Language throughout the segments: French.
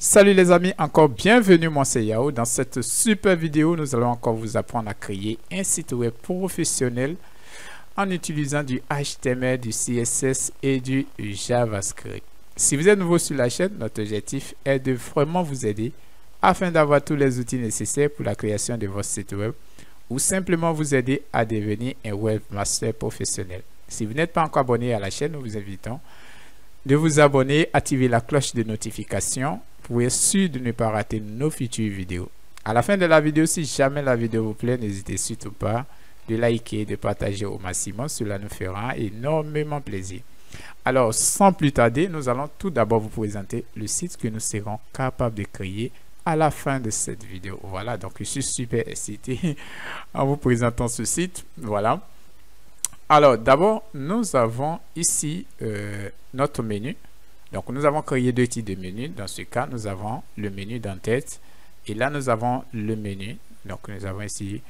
Salut les amis, encore bienvenue, moi c'est Yao. Dans cette super vidéo, nous allons encore vous apprendre à créer un site web professionnel en utilisant du HTML, du CSS et du JavaScript. Si vous êtes nouveau sur la chaîne, notre objectif est de vraiment vous aider afin d'avoir tous les outils nécessaires pour la création de votre site web ou simplement vous aider à devenir un webmaster professionnel. Si vous n'êtes pas encore abonné à la chaîne, nous vous invitons de vous abonner, activer la cloche de notification pour être sûr de ne pas rater nos futures vidéos. À la fin de la vidéo, si jamais la vidéo vous plaît, n'hésitez surtout pas de liker, de partager au maximum. Cela nous fera énormément plaisir. Alors, sans plus tarder, nous allons tout d'abord vous présenter le site que nous serons capables de créer à la fin de cette vidéo. Voilà, donc je suis super excité en vous présentant ce site. Voilà. Alors, d'abord, nous avons ici notre menu. Donc, nous avons créé deux types de menus. Dans ce cas, nous avons le menu d'en-tête. Et là, nous avons le menu. Donc, nous avons ici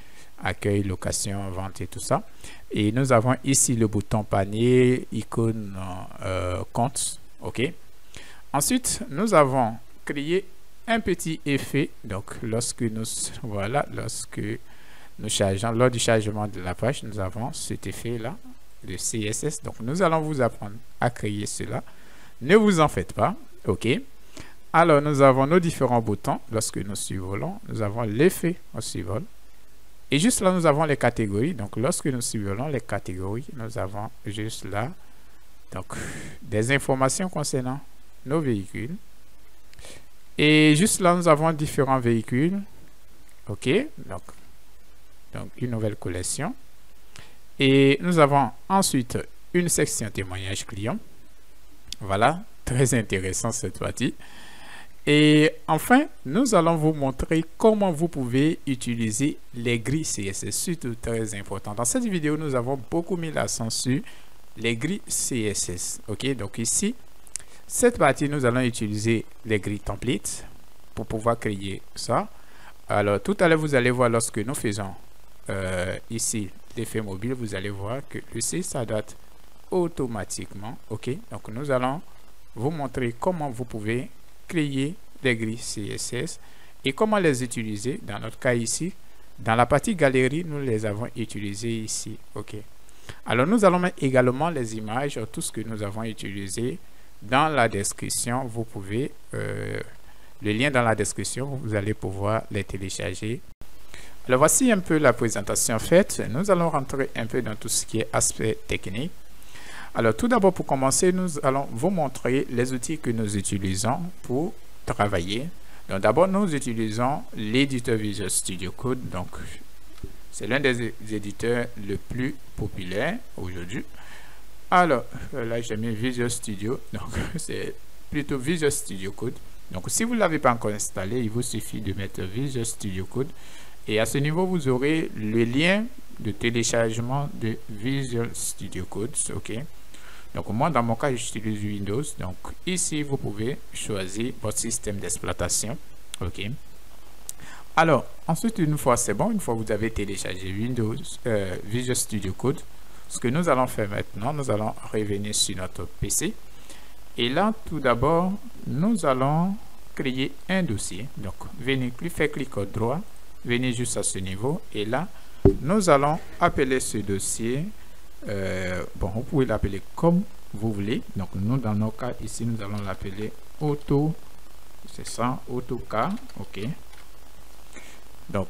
accueil, location, vente et tout ça. Et nous avons ici le bouton panier, icône, compte. OK. Ensuite, nous avons créé un petit effet. Donc, lorsque nous chargeons, lors du chargement de la page, nous avons cet effet-là de CSS. Donc, nous allons vous apprendre à créer cela. Ne vous en faites pas. OK. Alors, nous avons nos différents boutons. Lorsque nous survolons, nous avons l'effet au survol. Et juste là, nous avons les catégories. Donc, lorsque nous survolons les catégories, nous avons juste là donc des informations concernant nos véhicules. Et juste là, nous avons différents véhicules. OK. Donc une nouvelle collection. Et nous avons ensuite une section témoignage client. Voilà, très intéressant cette partie. Et enfin, nous allons vous montrer comment vous pouvez utiliser les grilles CSS, surtout très important. Dans cette vidéo, nous avons beaucoup mis l'accent sur les grilles CSS. OK, donc ici, cette partie, nous allons utiliser les grilles templates pour pouvoir créer ça. Alors, tout à l'heure, vous allez voir lorsque nous faisons ici l'effet mobile, vous allez voir que le site s'adapte automatiquement. OK, donc nous allons vous montrer comment vous pouvez créer des grilles CSS et comment les utiliser. Dans notre cas ici, dans la partie galerie, nous les avons utilisées ici. OK, alors nous allons mettre également les images, tout ce que nous avons utilisé dans la description. Vous pouvez le lien dans la description, vous allez pouvoir les télécharger. Alors voici un peu la présentation faite. Nous allons rentrer un peu dans tout ce qui est aspect technique. Alors tout d'abord, pour commencer, nous allons vous montrer les outils que nous utilisons pour travailler. Donc d'abord, nous utilisons l'éditeur Visual Studio Code. Donc c'est l'un des éditeurs le plus populaire aujourd'hui. Alors là, j'ai mis Visual Studio. Donc c'est plutôt Visual Studio Code. Donc si vous ne l'avez pas encore installé, il vous suffit de mettre Visual Studio Code. Et à ce niveau, vous aurez le lien de téléchargement de Visual Studio Code. OK. Donc moi, dans mon cas, j'utilise Windows. Donc ici, vous pouvez choisir votre système d'exploitation. OK. Alors, ensuite, une fois c'est bon, une fois vous avez téléchargé Visual Studio Code, ce que nous allons faire maintenant, nous allons revenir sur notre PC. Et là, tout d'abord, nous allons créer un dossier. Donc, venez, faire clic droit. Venez juste à ce niveau et là nous allons appeler ce dossier bon, vous pouvez l'appeler comme vous voulez. Donc nous, dans nos cas ici, nous allons l'appeler auto, c'est ça, AutoCAD. OK, donc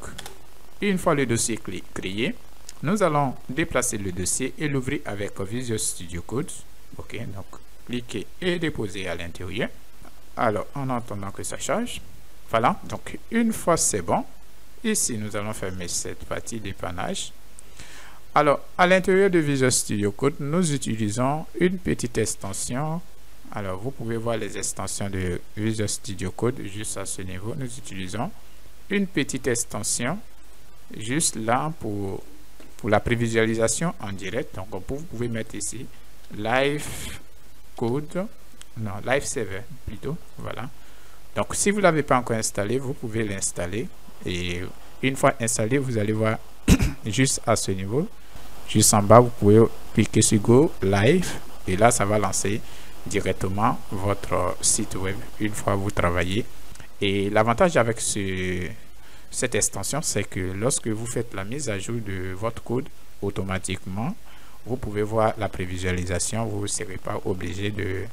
une fois le dossier créé, nous allons déplacer le dossier et l'ouvrir avec Visual Studio Code. OK, donc cliquez et déposer à l'intérieur. Alors en attendant que ça charge, voilà, donc une fois c'est bon, ici, nous allons fermer cette partie dépannage. Alors, à l'intérieur de Visual Studio Code, nous utilisons une petite extension. Alors, vous pouvez voir les extensions de Visual Studio Code juste à ce niveau. Nous utilisons une petite extension juste là pour la prévisualisation en direct. Donc, vous pouvez mettre ici Live Code, non, Live Server plutôt. Voilà. Donc, si vous ne l'avez pas encore installé, vous pouvez l'installer. Et une fois installé, vous allez voir juste à ce niveau, juste en bas, vous pouvez cliquer sur Go Live et là, ça va lancer directement votre site web une fois vous travaillez Et l'avantage avec cette extension, c'est que lorsque vous faites la mise à jour de votre code, automatiquement, vous pouvez voir la prévisualisation. Vous ne serez pas obligé de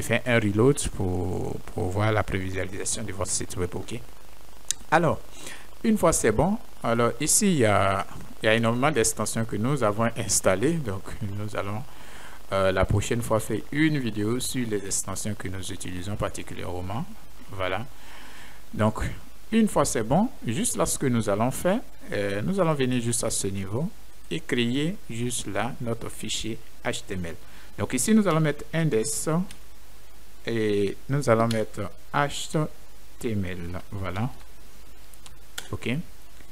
faire un reload pour voir la prévisualisation de votre site web. OK. Alors, une fois c'est bon, alors ici, il y a énormément d'extensions que nous avons installées. Donc, nous allons la prochaine fois faire une vidéo sur les extensions que nous utilisons particulièrement. Voilà. Donc, une fois c'est bon, juste là, ce que nous allons faire, nous allons venir juste à ce niveau et créer juste là notre fichier HTML. Donc ici, nous allons mettre index et nous allons mettre HTML. Voilà. OK.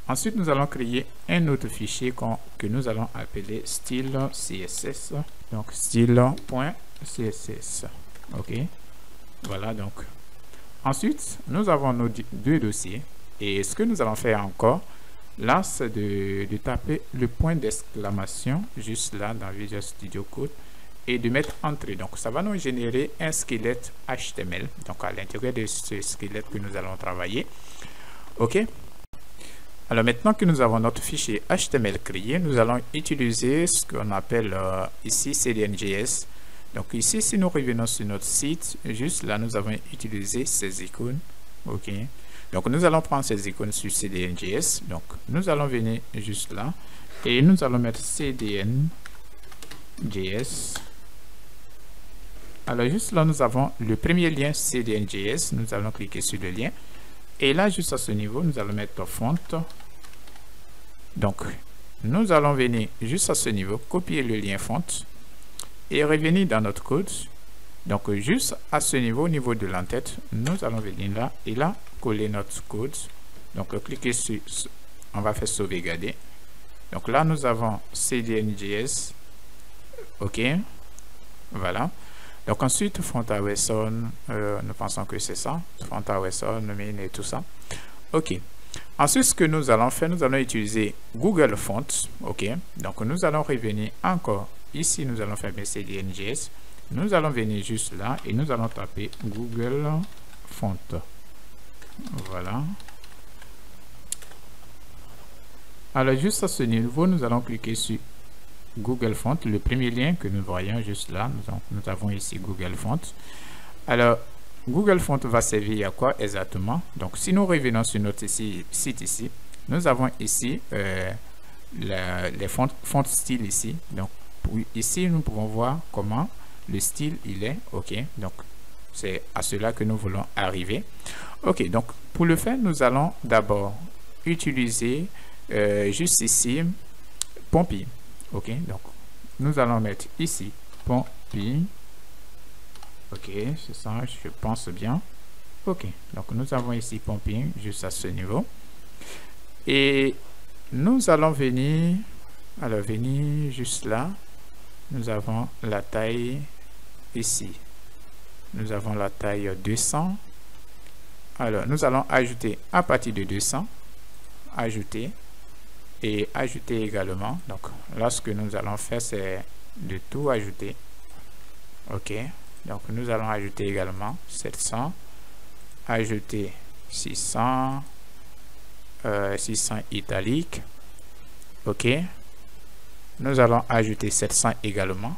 Ensuite, nous allons créer un autre fichier que nous allons appeler style CSS. Donc, style.css. OK. Voilà, donc. Ensuite, nous avons nos deux dossiers. Et ce que nous allons faire encore, là, c'est de taper le point d'exclamation juste là dans Visual Studio Code et de mettre entrée. Donc, ça va nous générer un squelette HTML. Donc, à l'intérieur de ce squelette que nous allons travailler. OK. Alors, maintenant que nous avons notre fichier HTML créé, nous allons utiliser ce qu'on appelle ici CDN.js. Donc, ici, si nous revenons sur notre site, juste là, nous avons utilisé ces icônes. OK. Donc, nous allons prendre ces icônes sur CDN.js. Donc, nous allons venir juste là et nous allons mettre CDN.js. Alors, juste là, nous avons le premier lien CDN.js. Nous allons cliquer sur le lien. Et là, juste à ce niveau, nous allons mettre font. Donc, nous allons venir juste à ce niveau, copier le lien font et revenir dans notre code. Donc, juste à ce niveau, au niveau de l'entête, nous allons venir là et là, coller notre code. Donc, cliquez sur, on va faire sauvegarder. Donc là, nous avons CDN.js. OK. Voilà. Donc ensuite, font away son, nous pensons que c'est ça. Font away son, min et tout ça. OK. Ensuite, ce que nous allons faire, nous allons utiliser Google Fonts. OK. Donc, nous allons revenir encore. Ici, nous allons faire CDN.js. Nous allons venir juste là et nous allons taper Google Font. Voilà. Alors, juste à ce niveau, nous allons cliquer sur Google Font, le premier lien que nous voyons juste là. Nous avons ici Google Font. Alors, Google Font va servir à quoi exactement? Donc, si nous revenons sur notre site ici, nous avons ici les fonts style ici. Donc, ici, nous pouvons voir comment le style il est. OK. Donc, c'est à cela que nous voulons arriver. OK. Donc, pour le faire, nous allons d'abord utiliser juste ici Pompi. OK. Donc, nous allons mettre ici Pompi. OK, c'est ça, je pense bien. OK, donc nous avons ici Pompi juste à ce niveau. Et nous allons venir, alors venir juste là. Nous avons la taille ici. Nous avons la taille 200. Alors, nous allons ajouter à partir de 200. Ajouter. Et ajouter également. Donc, là, ce que nous allons faire, c'est de tout ajouter. OK. Donc, nous allons ajouter également 700, ajouter 600, 600 italique. OK. Nous allons ajouter 700 également.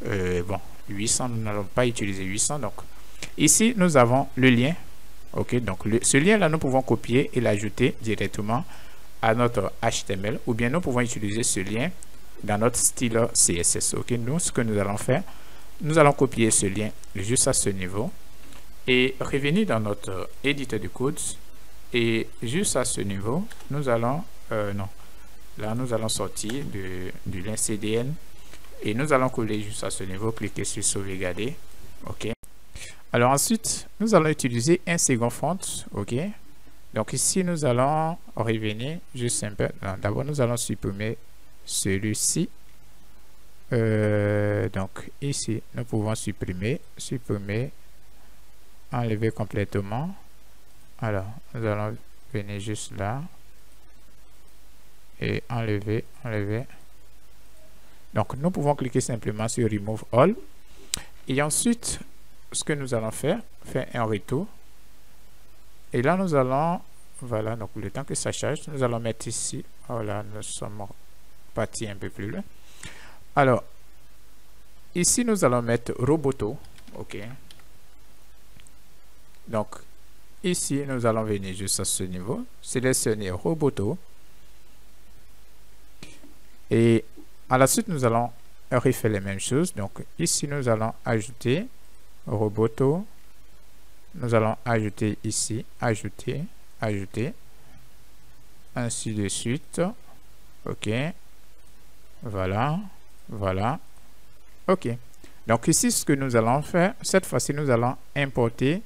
Bon, 800, nous n'allons pas utiliser 800. Donc, ici, nous avons le lien. OK. Donc, ce lien-là, nous pouvons copier et l'ajouter directement à notre HTML. Ou bien, nous pouvons utiliser ce lien dans notre style CSS. OK. Nous, ce que nous allons faire, nous allons copier ce lien juste à ce niveau et revenir dans notre éditeur de code et juste à ce niveau, nous allons, non, là nous allons sortir du lien CDN et nous allons coller juste à ce niveau, cliquer sur sauvegarder. OK. Alors ensuite, nous allons utiliser un second font. OK. Donc ici, nous allons revenir juste un peu. D'abord, nous allons supprimer celui-ci. Donc ici nous pouvons supprimer, enlever complètement. Alors nous allons venir juste là et enlever. Donc nous pouvons cliquer simplement sur Remove All et ensuite ce que nous allons faire un retour. Et là, nous allons, voilà, donc le temps que ça charge, nous allons mettre ici, voilà, nous sommes partis un peu plus loin. Alors, ici, nous allons mettre Roboto, ok. Donc, ici, nous allons venir juste à ce niveau, sélectionner Roboto. Et à la suite, nous allons refaire les mêmes choses. Donc, ici, nous allons ajouter Roboto. Nous allons ajouter ici, ajouter, ainsi de suite. Ok. Voilà. Voilà. Ok. Donc, ici, ce que nous allons faire, cette fois-ci, nous allons importer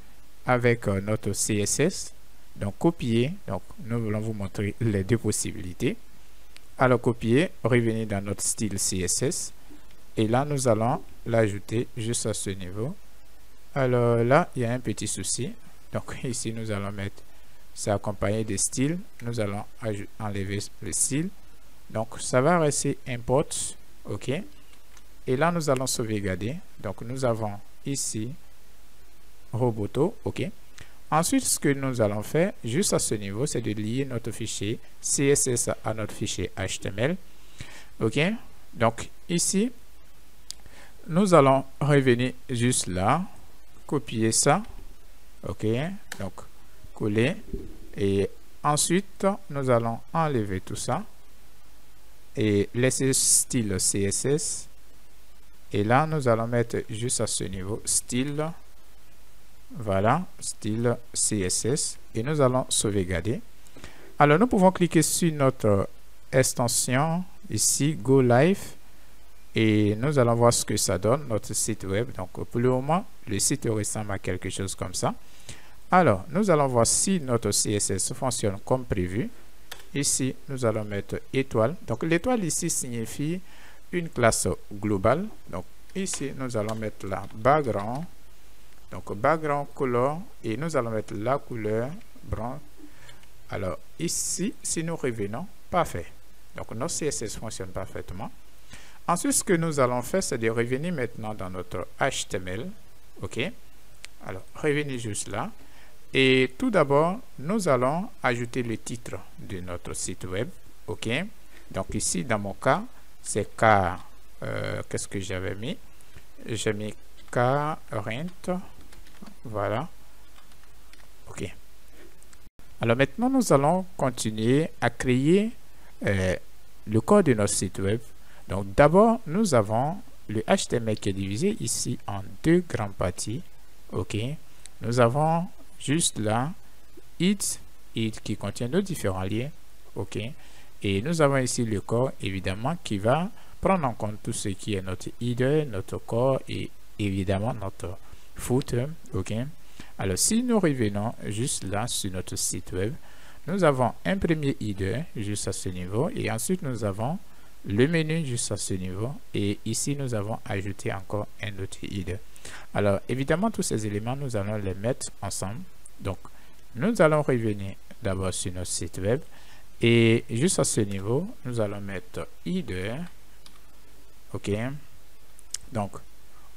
avec notre CSS. Donc, copier. Donc, nous voulons vous montrer les deux possibilités. Alors, copier, revenir dans notre style CSS. Et là, nous allons l'ajouter juste à ce niveau. Alors là, il y a un petit souci. Donc, ici, nous allons mettre, c'est accompagné des styles. Nous allons enlever le style. Donc, ça va rester import. OK. Et là, nous allons sauvegarder. Donc, nous avons ici Roboto. OK. Ensuite, ce que nous allons faire, juste à ce niveau, c'est de lier notre fichier CSS à notre fichier HTML. OK. Donc, ici, nous allons revenir juste là, copier ça. OK. Donc, coller. Et ensuite, nous allons enlever tout ça et laisser style CSS. Et là, nous allons mettre juste à ce niveau, style. Voilà, style CSS. Et nous allons sauvegarder. Alors, nous pouvons cliquer sur notre extension ici, Go Live. Et nous allons voir ce que ça donne, notre site web. Donc, pour le moment, le site ressemble à quelque chose comme ça. Alors, nous allons voir si notre CSS fonctionne comme prévu. Ici, nous allons mettre étoile. Donc, l'étoile ici signifie une classe globale. Donc, ici, nous allons mettre la background. Donc, background color. Et nous allons mettre la couleur brun. Alors, ici, si nous revenons, parfait. Donc, notre CSS fonctionne parfaitement. Ensuite, ce que nous allons faire, c'est de revenir maintenant dans notre HTML. OK. Alors, revenez juste là. Et tout d'abord, nous allons ajouter le titre de notre site web. OK. Donc, ici, dans mon cas, c'est K. Qu'est-ce que j'avais mis? J'ai mis K-Rent. Voilà. OK. Alors, maintenant, nous allons continuer à créer le corps de notre site web. Donc, d'abord, nous avons le HTML qui est divisé ici en deux grandes parties. OK. Nous avons juste là, it qui contient nos différents liens. OK. Et nous avons ici le corps, évidemment, qui va prendre en compte tout ce qui est notre header, notre corps et évidemment notre footer. OK. Alors, si nous revenons juste là sur notre site web, nous avons un premier header juste à ce niveau et ensuite nous avons le menu juste à ce niveau et ici nous avons ajouté encore un autre header. Alors évidemment tous ces éléments nous allons les mettre ensemble. Donc nous allons revenir d'abord sur notre site web et juste à ce niveau nous allons mettre header. OK. Donc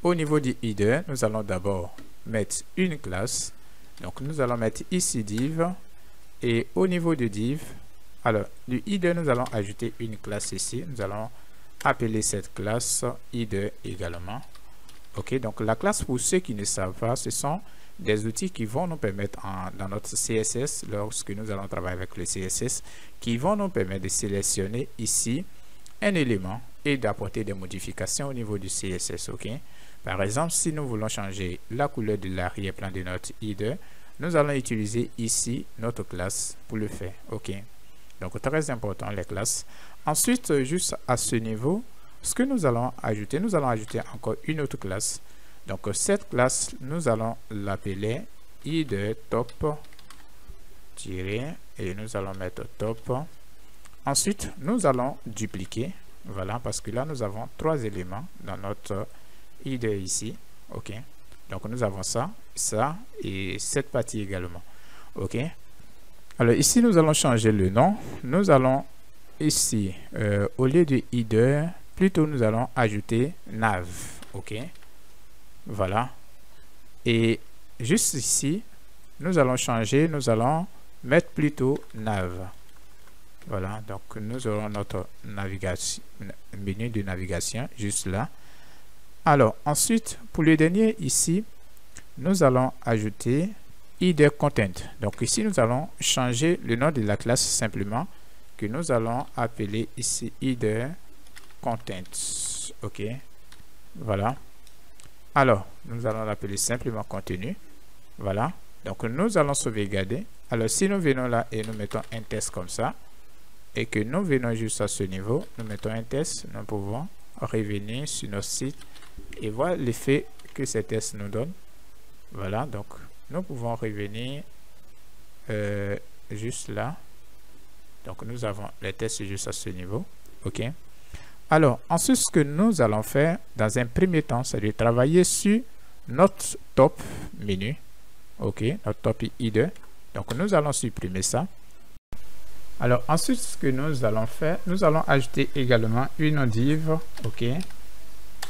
au niveau du header nous allons d'abord mettre une classe. Donc nous allons mettre ici div et au niveau de div, alors, du header, nous allons ajouter une classe ici. Nous allons appeler cette classe header également. OK, donc la classe, pour ceux qui ne savent pas, ce sont des outils qui vont nous permettre dans notre CSS, lorsque nous allons travailler avec le CSS, qui vont nous permettre de sélectionner ici un élément et d'apporter des modifications au niveau du CSS. OK, par exemple, si nous voulons changer la couleur de l'arrière-plan de notre header, nous allons utiliser ici notre classe pour le faire. OK. Donc, très important, les classes. Ensuite, juste à ce niveau, ce que nous allons ajouter encore une autre classe. Donc, cette classe, nous allons l'appeler header top et nous allons mettre top. Ensuite, nous allons dupliquer. Voilà, parce que là, nous avons trois éléments dans notre header ici. OK. Donc, nous avons ça, ça et cette partie également. OK. Alors ici, nous allons changer le nom. Nous allons ici, au lieu de header, plutôt nous allons ajouter nav. OK. Voilà. Et juste ici, nous allons changer, nous allons mettre plutôt nav. Voilà, donc nous aurons notre navigation, menu de navigation juste là. Alors ensuite, pour le dernier ici, nous allons ajouter id content. Donc ici nous allons changer le nom de la classe simplement, que nous allons appeler ici id content. Ok, voilà. Alors nous allons l'appeler simplement contenu. Voilà, donc nous allons sauvegarder. Alors si nous venons là et nous mettons un test comme ça, et que nous venons juste à ce niveau, nous mettons un test, nous pouvons revenir sur notre site et voir l'effet que ces tests nous donnent. Voilà, donc nous pouvons revenir juste là. Donc nous avons les tests juste à ce niveau. Ok, alors ensuite ce que nous allons faire dans un premier temps, c'est de travailler sur notre top menu. Ok, notre top id. Donc nous allons supprimer ça. Alors ensuite ce que nous allons faire, nous allons ajouter également une div. Ok,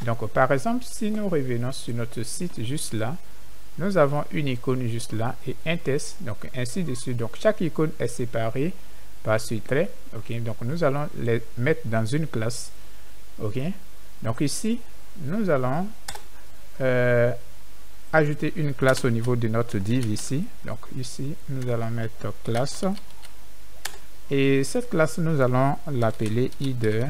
donc par exemple si nous revenons sur notre site juste là, nous avons une icône juste là et un test, donc ainsi de suite. Donc chaque icône est séparée par ce trait. Ok, donc nous allons les mettre dans une classe. Ok, donc ici nous allons ajouter une classe au niveau de notre div ici. Donc ici nous allons mettre classe, et cette classe nous allons l'appeler id-top-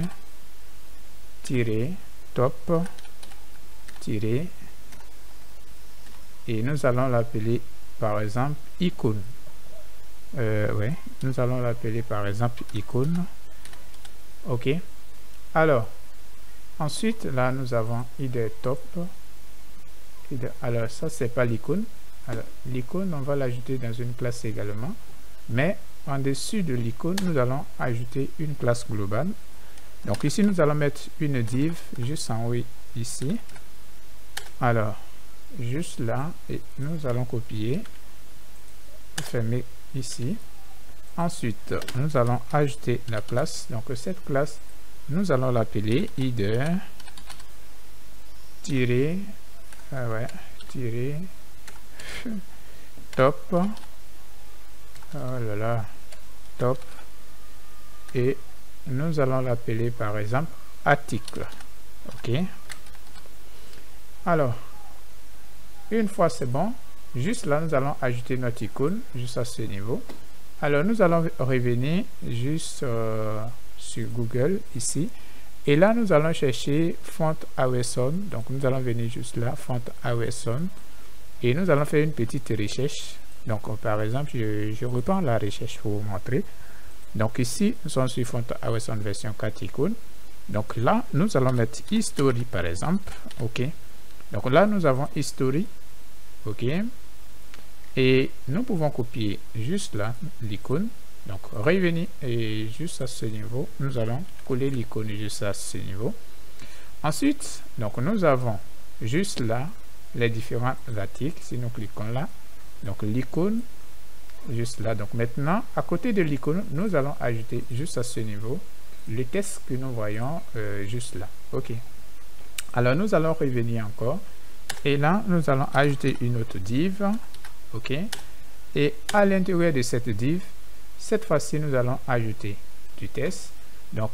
et nous allons l'appeler par exemple icône. Ouais, nous allons l'appeler par exemple icône. Ok, alors ensuite là nous avons id-top. Alors ça c'est pas l'icône. Alors l'icône on va l'ajouter dans une classe également, mais en dessus de l'icône nous allons ajouter une classe globale. Donc ici nous allons mettre une div juste en haut ici. Alors juste là, et nous allons copier, fermer ici. Ensuite nous allons ajouter la classe. Donc cette classe nous allons l'appeler id- top. Oh là là, top, et nous allons l'appeler par exemple article. Ok, alors une fois c'est bon, juste là nous allons ajouter notre icône juste à ce niveau. Alors nous allons revenir juste sur Google ici, et là nous allons chercher font awesome. Donc nous allons venir juste là, font awesome, et nous allons faire une petite recherche. Donc par exemple je reprends la recherche pour vous montrer. Donc ici nous sommes sur font awesome version 4 icônes. Donc là nous allons mettre history par exemple. Ok, donc là nous avons history. Ok, et nous pouvons copier juste là l'icône. Donc revenir et juste à ce niveau nous allons coller l'icône juste à ce niveau. Ensuite donc nous avons juste là les différents articles. Si nous cliquons là, donc l'icône juste là. Donc maintenant à côté de l'icône nous allons ajouter juste à ce niveau le texte que nous voyons juste là. Ok, alors nous allons revenir encore, et là nous allons ajouter une autre div. Ok, et à l'intérieur de cette div, cette fois-ci nous allons ajouter du test. Donc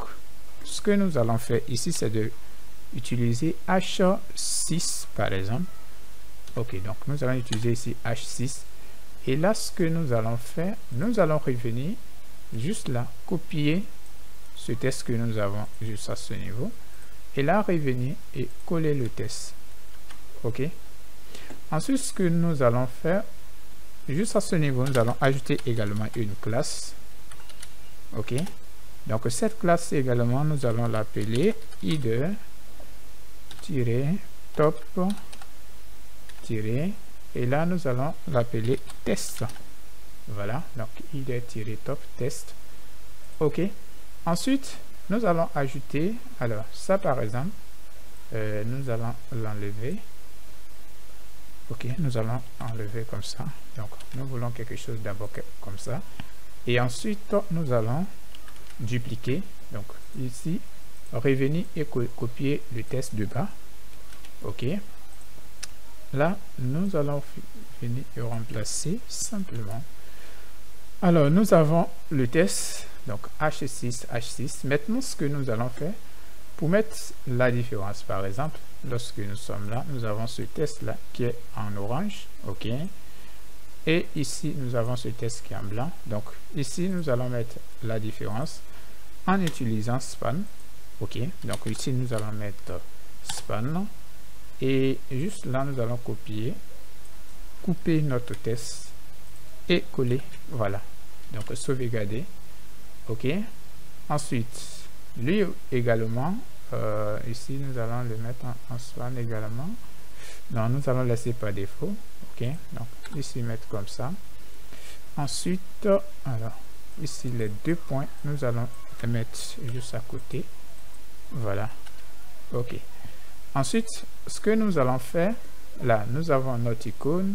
ce que nous allons faire ici, c'est de utiliser h6 par exemple. Ok, donc nous allons utiliser ici h6, et là ce que nous allons faire, nous allons revenir juste là, copier ce test que nous avons juste à ce niveau, et là revenir et coller le test. Ok, ensuite ce que nous allons faire, juste à ce niveau nous allons ajouter également une classe. Ok, donc cette classe également nous allons l'appeler id-top- et là nous allons l'appeler test. Voilà, donc id-top test. Ok, ensuite nous allons ajouter, alors ça par exemple nous allons l'enlever. Ok, nous allons enlever comme ça. Donc nous voulons quelque chose d'abord comme ça, et ensuite nous allons dupliquer. Donc ici revenir et copier le test de bas. Ok, là, nous allons venir et remplacer simplement. Alors, nous avons le test, donc H6, H6. Maintenant, ce que nous allons faire, pour mettre la différence, par exemple, lorsque nous sommes là, nous avons ce test-là qui est en orange, ok. Et ici, nous avons ce test qui est en blanc. Donc, ici, nous allons mettre la différence en utilisant span, ok. Donc, ici, nous allons mettre span. Et juste là, nous allons couper notre test et coller, voilà. Donc, sauvegarder, ok. Ensuite, lui également, ici, nous allons le mettre en span également. Non, nous allons laisser par défaut, ok. Donc, ici, mettre comme ça. Ensuite, alors, ici, les deux points, nous allons les mettre juste à côté, voilà, ok. Ensuite, ce que nous allons faire, là, nous avons notre icône.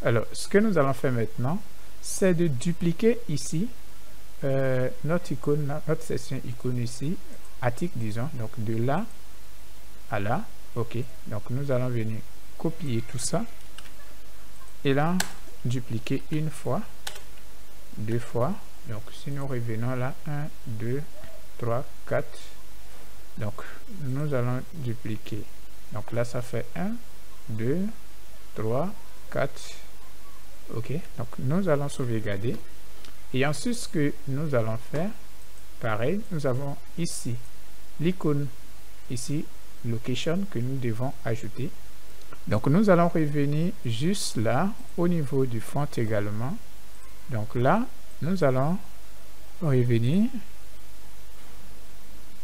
Alors, ce que nous allons faire maintenant, c'est de dupliquer ici notre icône, notre section icône ici, article, disons, donc de là à là, ok. Donc, nous allons venir copier tout ça et là, dupliquer une fois, deux fois. Donc, si nous revenons là, 1, 2, 3, 4. Donc, nous allons dupliquer. Donc là, ça fait 1, 2, 3, 4. OK. Donc, nous allons sauvegarder. Et ensuite, ce que nous allons faire, pareil, nous avons ici l'icône, ici, location, que nous devons ajouter. Donc, nous allons revenir juste là, au niveau du font également. Donc là, nous allons revenir.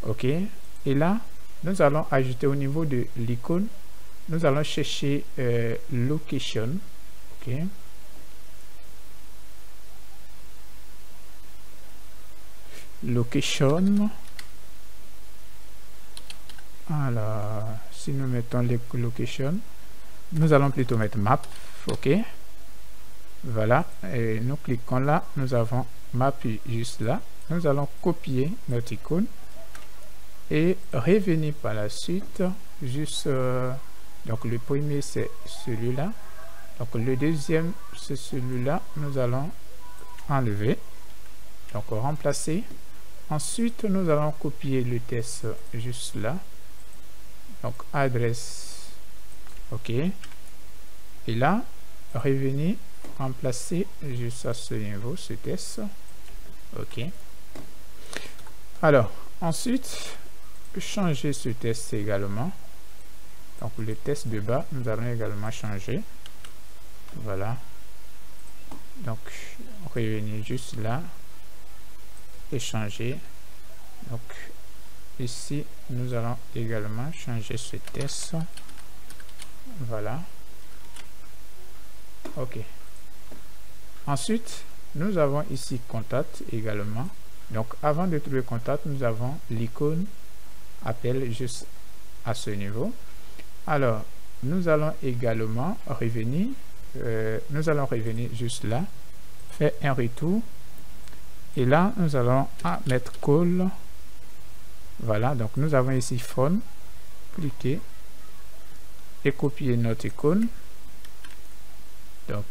OK. Et là, nous allons ajouter au niveau de l'icône, nous allons chercher location, ok. Location. Alors, si nous mettons les location, nous allons plutôt mettre map, ok. Voilà, et nous cliquons là, nous avons map juste là. Nous allons copier notre icône et revenir par la suite juste donc le premier c'est celui-là, donc le deuxième c'est celui-là, nous allons enlever, donc remplacer. Ensuite nous allons copier le test juste là, donc adresse, ok, et là revenir remplacer juste à ce niveau ce test, ok. Alors ensuite changer ce test également, donc le test de bas nous allons également changer, voilà. Donc revenir juste là et changer. Donc ici nous allons également changer ce test, voilà, ok. Ensuite nous avons ici contact également. Donc avant de trouver contact, nous avons l'icône appel juste à ce niveau. Alors nous allons également revenir juste là, faire un retour et là nous allons mettre call, voilà. Donc nous avons ici phone, cliquer et copier notre icône, donc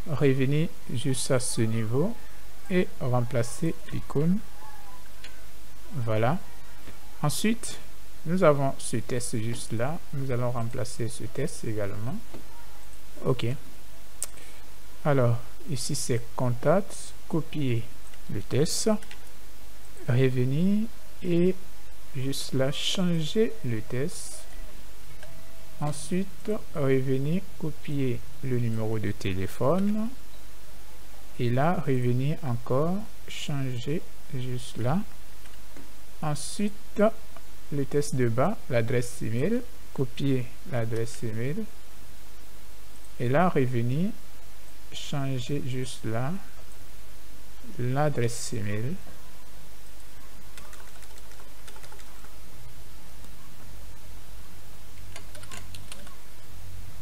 revenir juste à ce niveau et remplacer l'icône, voilà. Ensuite nous avons ce test juste là, nous allons remplacer ce test également, ok. Alors ici c'est contact, copier le test, revenir et juste là changer le test. Ensuite revenir, copier le numéro de téléphone et là revenir encore, changer juste là. Ensuite le test de bas, l'adresse email, copier l'adresse email et là revenir, changer juste là l'adresse email,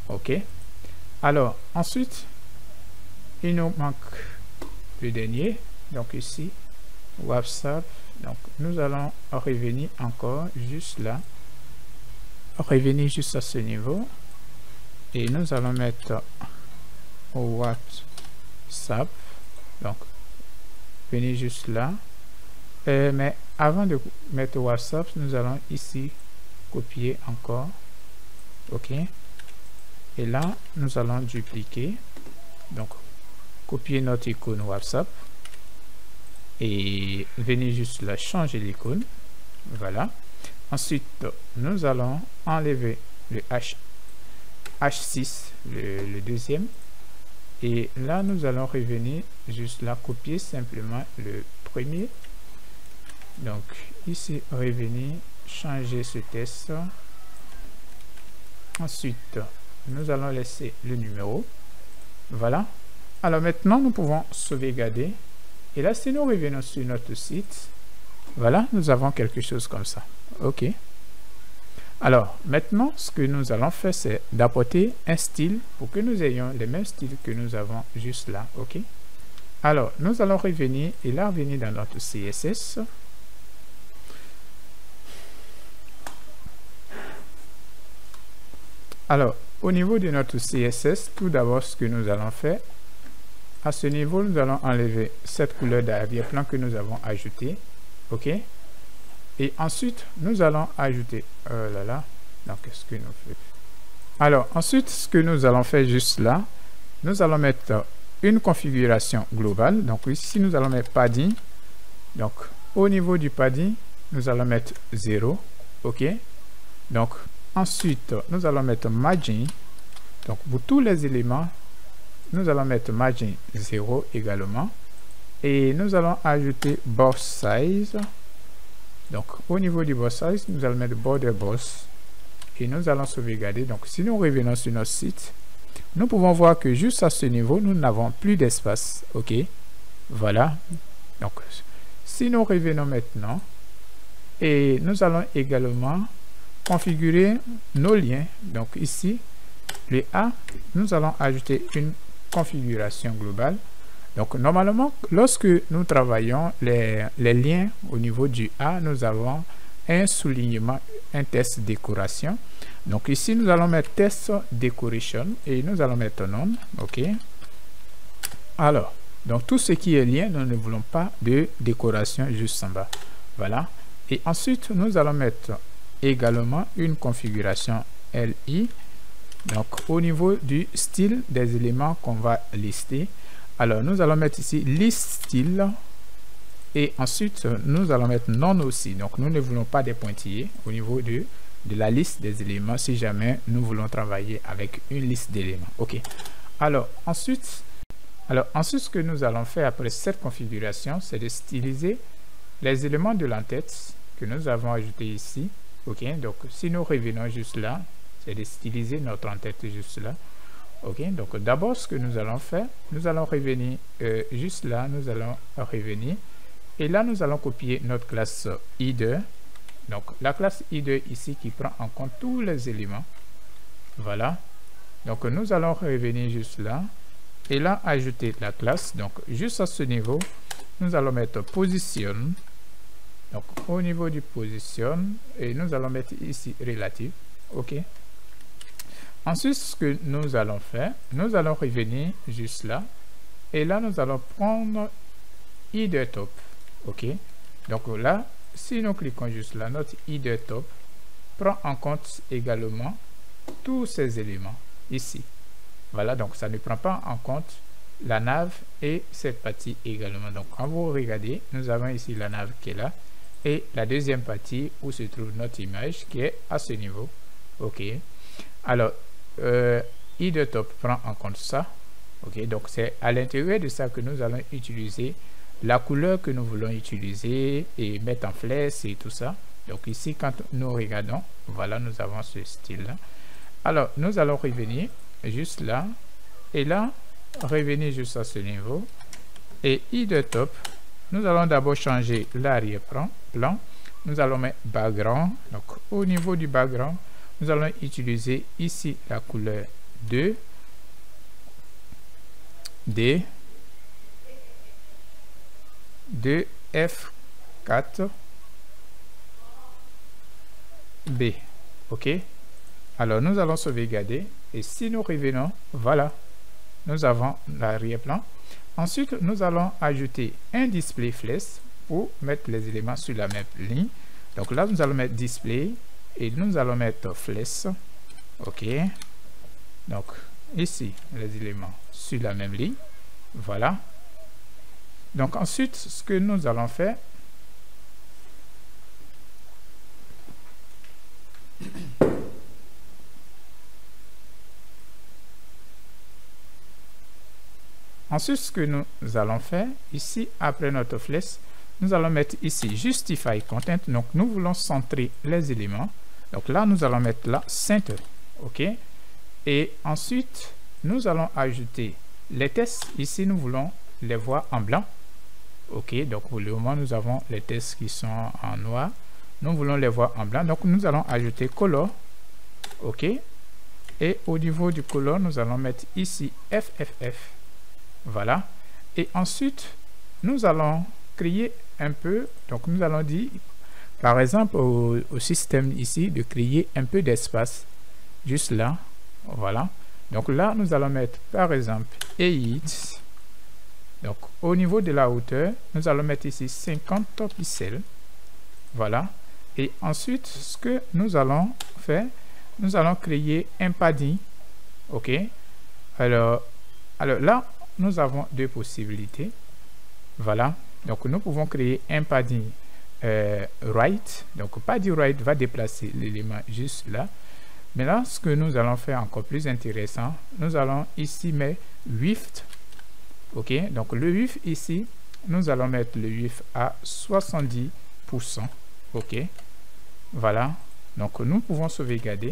ok. Alors ensuite il nous manque le dernier, donc ici WhatsApp. Donc nous allons revenir encore juste là, revenir juste à ce niveau et nous allons mettre WhatsApp. Donc, venez juste là. Mais avant de mettre WhatsApp, nous allons ici copier encore. OK. Et là, nous allons dupliquer. Donc, copier notre icône WhatsApp. Et venez juste là, changer l'icône. Voilà. Ensuite, nous allons enlever le H6, le deuxième. Et là, nous allons revenir juste là, copier simplement le premier. Donc, ici, revenir, changer ce texte. Ensuite, nous allons laisser le numéro. Voilà. Alors maintenant, nous pouvons sauvegarder. Et là, si nous revenons sur notre site, voilà, nous avons quelque chose comme ça. OK. Alors, maintenant, ce que nous allons faire, c'est d'apporter un style pour que nous ayons les mêmes styles que nous avons juste là. OK. Alors, nous allons revenir et là, revenir dans notre CSS. Alors, au niveau de notre CSS, tout d'abord, ce que nous allons faire, à ce niveau, nous allons enlever cette couleur d'arrière-plan que nous avons ajoutée. OK. Et ensuite, nous allons ajouter... Oh là là. Donc, qu'est-ce que nous faisons? Alors, ensuite, ce que nous allons faire juste là, nous allons mettre une configuration globale. Donc, ici, nous allons mettre padding. Donc, au niveau du padding, nous allons mettre 0. OK. Donc, ensuite, nous allons mettre margin. Donc, pour tous les éléments, nous allons mettre margin 0 également. Et nous allons ajouter box size. Donc, au niveau du box size, nous allons mettre border box. Et nous allons sauvegarder. Donc, si nous revenons sur notre site, nous pouvons voir que juste à ce niveau, nous n'avons plus d'espace. OK. Voilà. Donc, si nous revenons maintenant, et nous allons également configurer nos liens. Donc, ici, le A, nous allons ajouter une configuration globale. Donc, normalement, lorsque nous travaillons les liens au niveau du A, nous avons un soulignement, un test décoration. Donc, ici, nous allons mettre test decoration et nous allons mettre non. OK. Alors, donc, tout ce qui est lien, nous ne voulons pas de décoration juste en bas. Voilà. Et ensuite, nous allons mettre également une configuration LI. Donc, au niveau du style des éléments qu'on va lister. Alors, nous allons mettre ici list style et ensuite, nous allons mettre non aussi. Donc, nous ne voulons pas des pointillés au niveau de la liste des éléments si jamais nous voulons travailler avec une liste d'éléments. OK. Alors, ensuite, ce que nous allons faire après cette configuration, c'est de styliser les éléments de l'entête que nous avons ajoutés ici. OK. Donc, si nous revenons juste là, c'est de styliser notre entête juste là. OK, donc d'abord ce que nous allons faire, nous allons revenir juste là, nous allons revenir et là nous allons copier notre classe id2. Donc la classe id2 ici qui prend en compte tous les éléments. Voilà. Donc nous allons revenir juste là et là ajouter la classe. Donc juste à ce niveau, nous allons mettre position. Donc au niveau du position et nous allons mettre ici relative. OK. Ensuite, ce que nous allons faire, nous allons revenir juste là. Et là, nous allons prendre id top. OK. Donc là, si nous cliquons juste là, notre id top prend en compte également tous ces éléments ici. Voilà, donc ça ne prend pas en compte la nav et cette partie également. Donc, quand vous regardez, nous avons ici la nav qui est là. Et la deuxième partie où se trouve notre image qui est à ce niveau. OK. Alors, id top prend en compte ça. OK, donc c'est à l'intérieur de ça que nous allons utiliser la couleur que nous voulons utiliser et mettre en flèche et tout ça. Donc ici, quand nous regardons, voilà, nous avons ce style là. Alors nous allons revenir juste là et là revenir juste à ce niveau et id top, nous allons d'abord changer l'arrière-plan. Nous allons mettre background. Donc au niveau du background, nous allons utiliser ici la couleur 2 F4 B. OK. Alors nous allons sauvegarder Et si nous revenons, voilà, nous avons l'arrière-plan. Ensuite, nous allons ajouter un display flèche pour mettre les éléments sur la même ligne. Donc là, nous allons mettre display et nous allons mettre flèche. OK. Donc ici, les éléments sur la même ligne. Voilà. Donc ensuite, ce que nous allons faire, ensuite, ce que nous allons faire ici, après notre flèche, nous allons mettre ici Justify Content. Donc, nous voulons centrer les éléments. Donc là, nous allons mettre là Center. OK. Et ensuite, nous allons ajouter les textes. Ici, nous voulons les voir en blanc. OK. Donc, pour le moment, nous avons les textes qui sont en noir. Nous voulons les voir en blanc. Donc, nous allons ajouter Color. OK. Et au niveau du color, nous allons mettre ici FFF. Voilà. Et ensuite, nous allons créer un peu. Donc, nous allons dire, par exemple, au système ici, de créer un peu d'espace. Juste là. Voilà. Donc là, nous allons mettre, par exemple, 8. Donc, au niveau de la hauteur, nous allons mettre ici 50 pixels. Voilà. Et ensuite, ce que nous allons faire, nous allons créer un padding. OK. Alors là, nous avons deux possibilités. Voilà. Donc, nous pouvons créer un padding right. Donc, padding right va déplacer l'élément juste là. Mais là, ce que nous allons faire encore plus intéressant, nous allons ici mettre width. OK. Donc, le width ici, nous allons mettre le width à 70%. OK. Voilà. Donc, nous pouvons sauvegarder.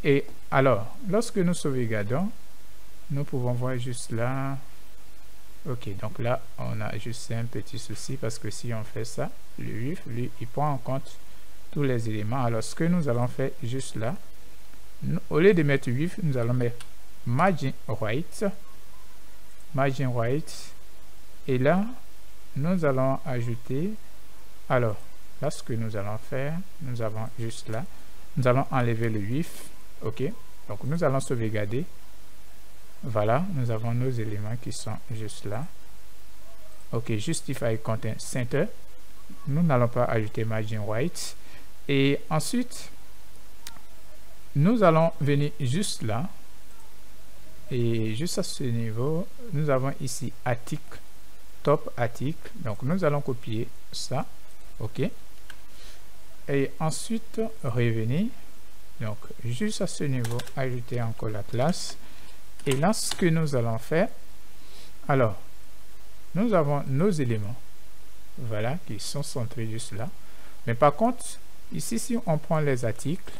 Et alors, lorsque nous sauvegardons, nous pouvons voir juste là. OK. Donc là, on a juste un petit souci parce que si on fait ça, le width, lui, il prend en compte tous les éléments. Alors, ce que nous allons faire juste là, au lieu de mettre width, nous allons mettre margin right. Margin right. Et là, nous allons ajouter. Alors, là, ce que nous allons faire, nous avons juste là, nous allons enlever le width. OK. Donc, nous allons sauvegarder. Voilà, nous avons nos éléments qui sont juste là. OK, Justify Content Center. Nous n'allons pas ajouter margin right. Et ensuite, nous allons venir juste là. Et juste à ce niveau, nous avons ici article, top article. Donc, nous allons copier ça. OK. Et ensuite, revenir. Donc, juste à ce niveau, ajouter encore la classe. Et là, ce que nous allons faire, alors, nous avons nos éléments. Voilà, qui sont centrés juste là. Mais par contre, ici, si on prend les articles,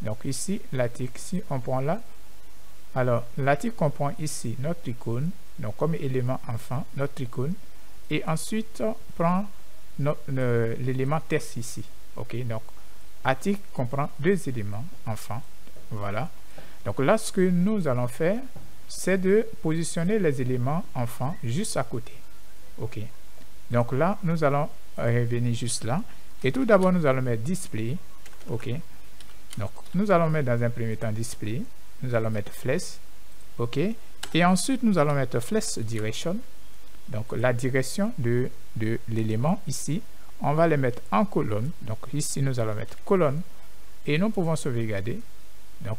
donc ici, l'article, si on prend là, alors, l'article comprend ici notre icône, donc comme élément enfant, notre icône, et ensuite, on prend l'élément test ici. OK, donc, article comprend deux éléments enfant. Voilà. Donc là, ce que nous allons faire, c'est de positionner les éléments enfants juste à côté. OK. Donc là, nous allons revenir juste là. Et tout d'abord, nous allons mettre display. OK. Donc, nous allons mettre dans un premier temps display. Nous allons mettre flèche. OK. Et ensuite, nous allons mettre flèche direction. Donc, la direction de l'élément ici, on va les mettre en colonne. Donc, ici, nous allons mettre colonne. Et nous pouvons sauvegarder. Donc,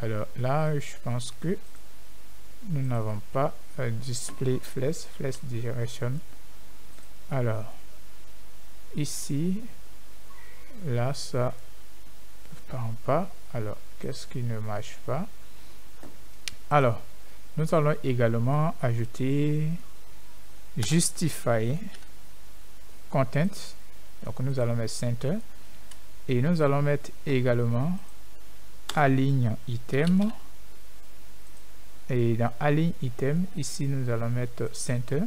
alors là, je pense que nous n'avons pas display flèche direction. Alors, ici, là, ça ne prend pas. Alors, qu'est-ce qui ne marche pas? Alors, nous allons également ajouter Justify Content. Donc, nous allons mettre Center. Et nous allons mettre également Align Item. Et dans Align Item, ici, nous allons mettre Center.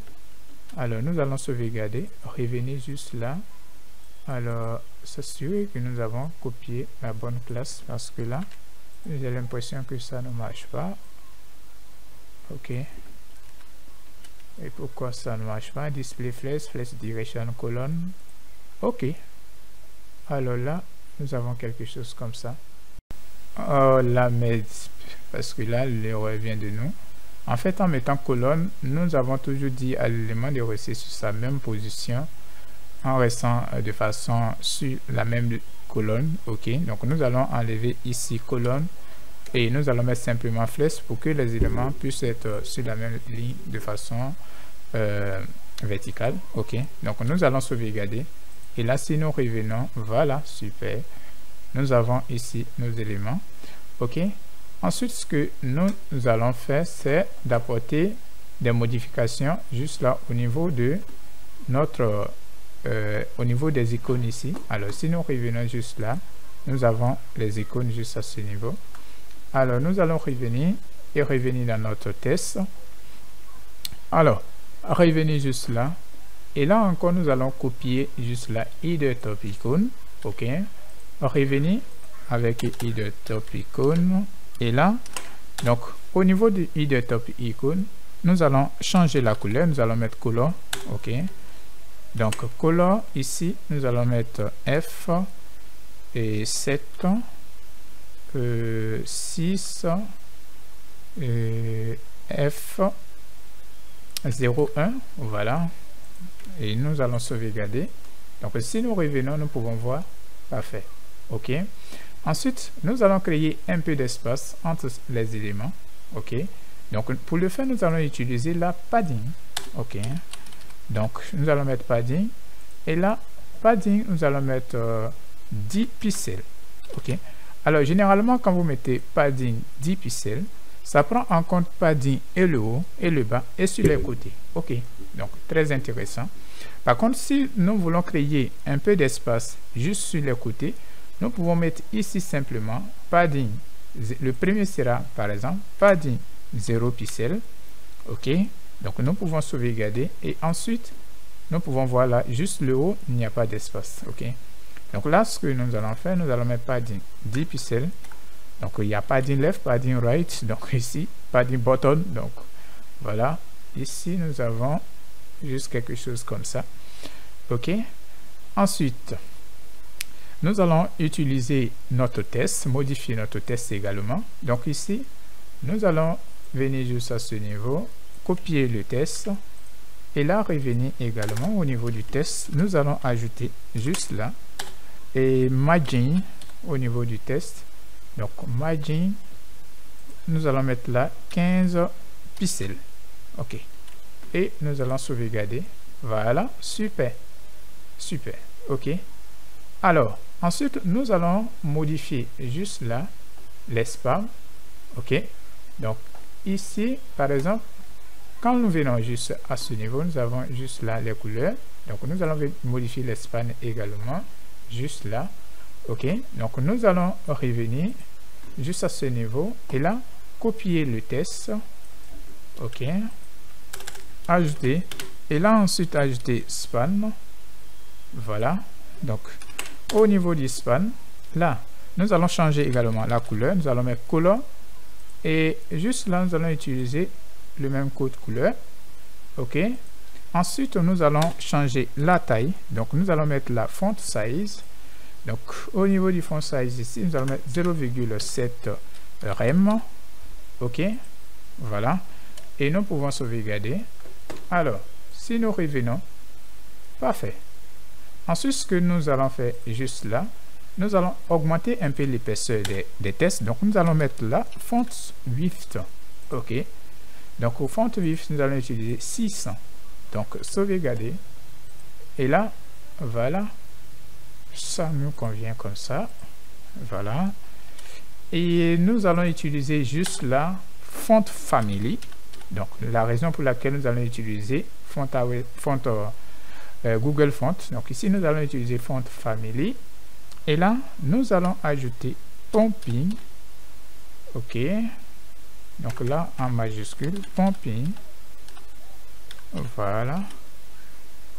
Alors, nous allons sauvegarder. Revenir juste là. Alors, s'assurer que nous avons copié la bonne classe parce que là, j'ai l'impression que ça ne marche pas. OK. Et pourquoi ça ne marche pas? Display flèche direction colonne. OK. Alors là, nous avons quelque chose comme ça. Oh là, mais parce que là, l'erreur vient de nous. En fait, en mettant colonne, nous avons toujours dit à l'élément de rester sur sa même position en restant de façon sur la même colonne. OK, donc nous allons enlever ici colonne et nous allons mettre simplement flèche pour que les éléments puissent être sur la même ligne de façon verticale. OK, donc nous allons sauvegarder et là, si nous revenons, voilà, super, nous avons ici nos éléments. OK, ensuite ce que nous allons faire, c'est d'apporter des modifications juste là au niveau de notre au niveau des icônes ici. Alors si nous revenons juste là, nous avons les icônes juste à ce niveau. Alors nous allons revenir et revenir dans notre test. Alors revenir juste là et là encore nous allons copier juste là Header Top Icon. OK, revenir avec Header Top Icon et là donc au niveau du Header Top Icon nous allons changer la couleur, nous allons mettre color. OK, donc color ici nous allons mettre F et 7 6 F 01, voilà, et nous allons sauvegarder. Donc si nous revenons, nous pouvons voir, parfait. OK, ensuite nous allons créer un peu d'espace entre les éléments. OK, donc pour le faire nous allons utiliser la padding. OK, donc nous allons mettre padding et là padding nous allons mettre 10 pixels. OK, alors généralement quand vous mettez padding 10 pixels, ça prend en compte padding et le haut et le bas et sur les côtés. OK, donc très intéressant. Par contre, si nous voulons créer un peu d'espace juste sur les côtés, nous pouvons mettre ici simplement padding. Le premier sera par exemple padding 0 pixels. OK, donc nous pouvons sauvegarder et ensuite nous pouvons voir là juste le haut, il n'y a pas d'espace. OK, donc là ce que nous allons faire, nous allons mettre padding 10 pixels. Donc il y a padding left, padding right, donc ici padding bottom. Donc voilà, ici nous avons juste quelque chose comme ça. OK, ensuite nous allons utiliser notre test, modifier notre test également. Donc ici nous allons venir juste à ce niveau, copier le test et là revenir également au niveau du test. Nous allons ajouter juste là et margin au niveau du test. Donc margin nous allons mettre là 15 pixels. OK, et nous allons sauvegarder. Voilà, super, super. OK, alors ensuite nous allons modifier juste là l'espace. OK, donc ici par exemple quand nous venons juste à ce niveau, nous avons juste là les couleurs. Donc nous allons modifier l'espace également juste là. OK, donc nous allons revenir juste à ce niveau et là copier le test. OK, ajouter et là ensuite ajouter span. Voilà, donc au niveau du span là nous allons changer également la couleur. Nous allons mettre color et juste là nous allons utiliser le même code couleur. OK, ensuite nous allons changer la taille. Donc nous allons mettre la font size. Donc au niveau du font size ici nous allons mettre 0,7 rem. OK, voilà, et nous pouvons sauvegarder. Alors si nous revenons, parfait. Ensuite ce que nous allons faire juste là, nous allons augmenter un peu l'épaisseur des tests. Donc nous allons mettre là font width. OK, donc au font width nous allons utiliser 600. Donc sauvegarder et là voilà, ça nous convient comme ça. Voilà, et nous allons utiliser juste là font family. Donc la raison pour laquelle nous allons utiliser Google Font. Donc ici nous allons utiliser font family et là nous allons ajouter pumping. OK, donc là en majuscule pumping. Voilà,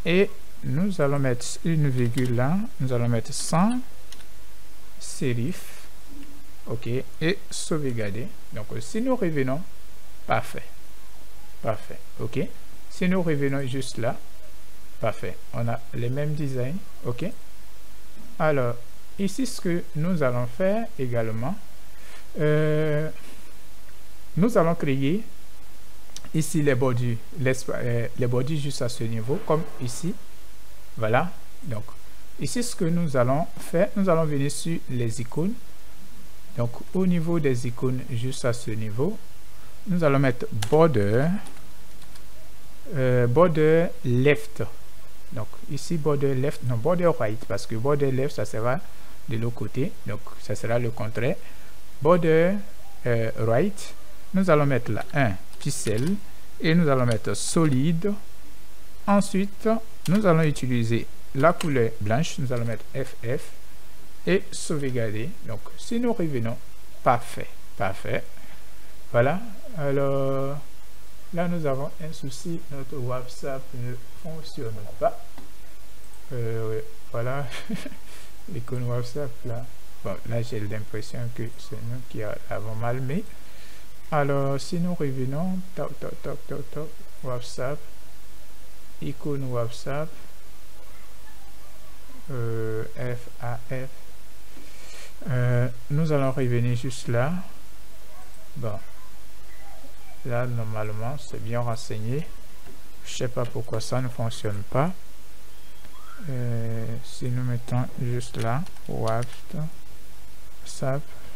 et nous allons mettre une virgule là, nous allons mettre 100 serif. OK, et sauvegarder. Donc si nous revenons, parfait, parfait. OK, si nous revenons juste là, parfait, on a les mêmes designs. OK, alors ici ce que nous allons faire également, nous allons créer ici les bordures, les bordures juste à ce niveau, comme ici. Voilà. Donc, ici, ce que nous allons faire, nous allons venir sur les icônes. Donc, au niveau des icônes, juste à ce niveau, nous allons mettre border, border left. Donc, ici, border left, non, border right, parce que border left, ça sera de l'autre côté. Donc, ça sera le contraire. Border right, nous allons mettre là 1 pixel et nous allons mettre solide. Ensuite, nous allons utiliser la couleur blanche, nous allons mettre FF et sauvegarder. Donc, si nous revenons, parfait, parfait. Voilà, alors là, nous avons un souci, notre WhatsApp ne fonctionne pas. Voilà, l'icône WhatsApp là. Bon, là, j'ai l'impression que c'est nous qui avons mal, mais alors, si nous revenons, WhatsApp, icône WhatsApp, FAF, nous allons revenir juste là. Bon, là, normalement, c'est bien renseigné. Je sais pas pourquoi ça ne fonctionne pas. Si nous mettons juste là, WhatsApp,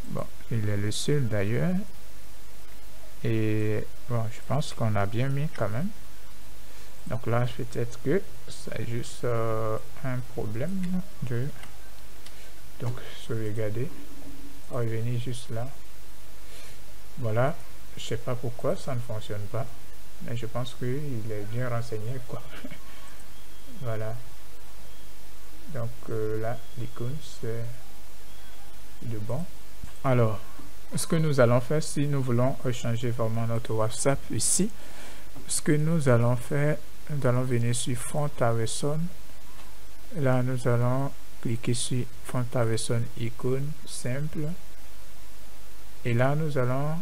bon, il est le seul d'ailleurs. Et bon, je pense qu'on a bien mis quand même. Donc là, peut-être que c'est juste un problème de... Donc, sauvegarder. Revenir juste là. Voilà. Je sais pas pourquoi ça ne fonctionne pas. Mais je pense qu'il est bien renseigné, quoi. Voilà. Donc là, l'icône, c'est de bon. Alors, ce que nous allons faire, si nous voulons changer vraiment notre WhatsApp ici, ce que nous allons faire, nous allons venir sur Font Awesome. Là, nous allons cliquer sur Font Awesome icône simple. Et là, nous allons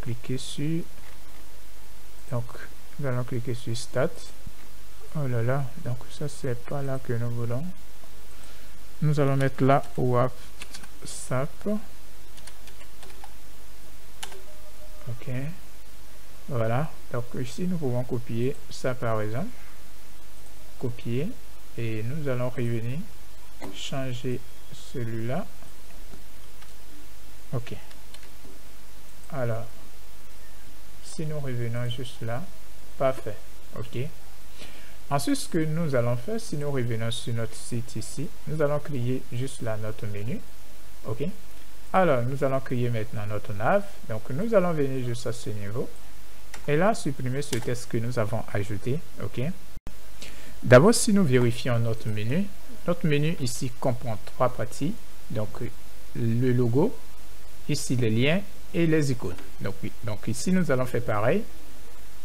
cliquer sur... Donc, nous allons cliquer sur Stat. Oh là là, donc ça, c'est pas là que nous voulons. Nous allons mettre là WhatsApp. Ok. Voilà. Donc ici, nous pouvons copier ça par exemple. Copier. Et nous allons revenir. Changer celui-là. Ok. Alors. Si nous revenons juste là. Parfait. Ok. Ensuite, ce que nous allons faire, si nous revenons sur notre site ici, nous allons créer juste là notre menu. Ok. Alors, nous allons créer maintenant notre nav. Donc, nous allons venir juste à ce niveau. Et là, supprimer ce texte que nous avons ajouté. Ok. D'abord, si nous vérifions notre menu ici comprend 3 parties. Donc, le logo, ici les liens et les icônes. Donc, oui. Donc, ici, nous allons faire pareil.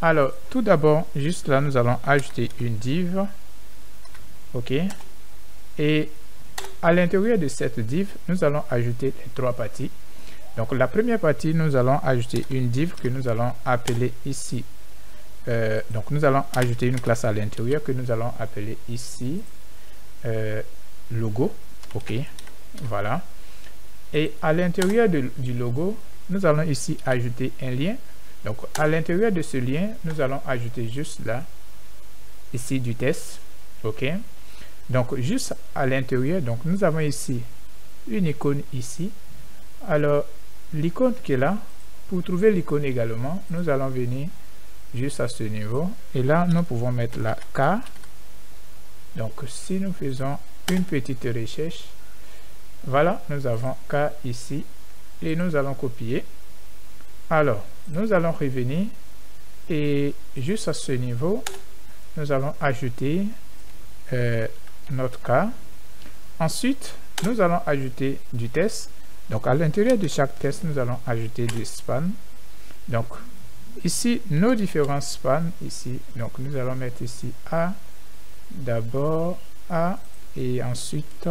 Alors, tout d'abord, juste là, nous allons ajouter une div. Ok. Et à l'intérieur de cette div, nous allons ajouter les 3 parties. Donc, la première partie, nous allons ajouter une div que nous allons appeler ici. Donc, nous allons ajouter une classe à l'intérieur que nous allons appeler ici logo. Ok. Voilà. Et à l'intérieur du logo, nous allons ici ajouter un lien. Donc, à l'intérieur de ce lien, nous allons ajouter juste là, ici du test. OK. Donc, juste à l'intérieur, donc nous avons ici une icône ici. Alors, l'icône qui est là, pour trouver l'icône également, nous allons venir juste à ce niveau. Et là, nous pouvons mettre la K. Donc, si nous faisons une petite recherche, voilà, nous avons K ici. Et nous allons copier. Alors, nous allons revenir et juste à ce niveau, nous allons ajouter notre cas. Ensuite, nous allons ajouter du test. Donc, à l'intérieur de chaque test, nous allons ajouter du span. Donc, ici, nos différents spans, ici, donc nous allons mettre ici A, d'abord A, et ensuite,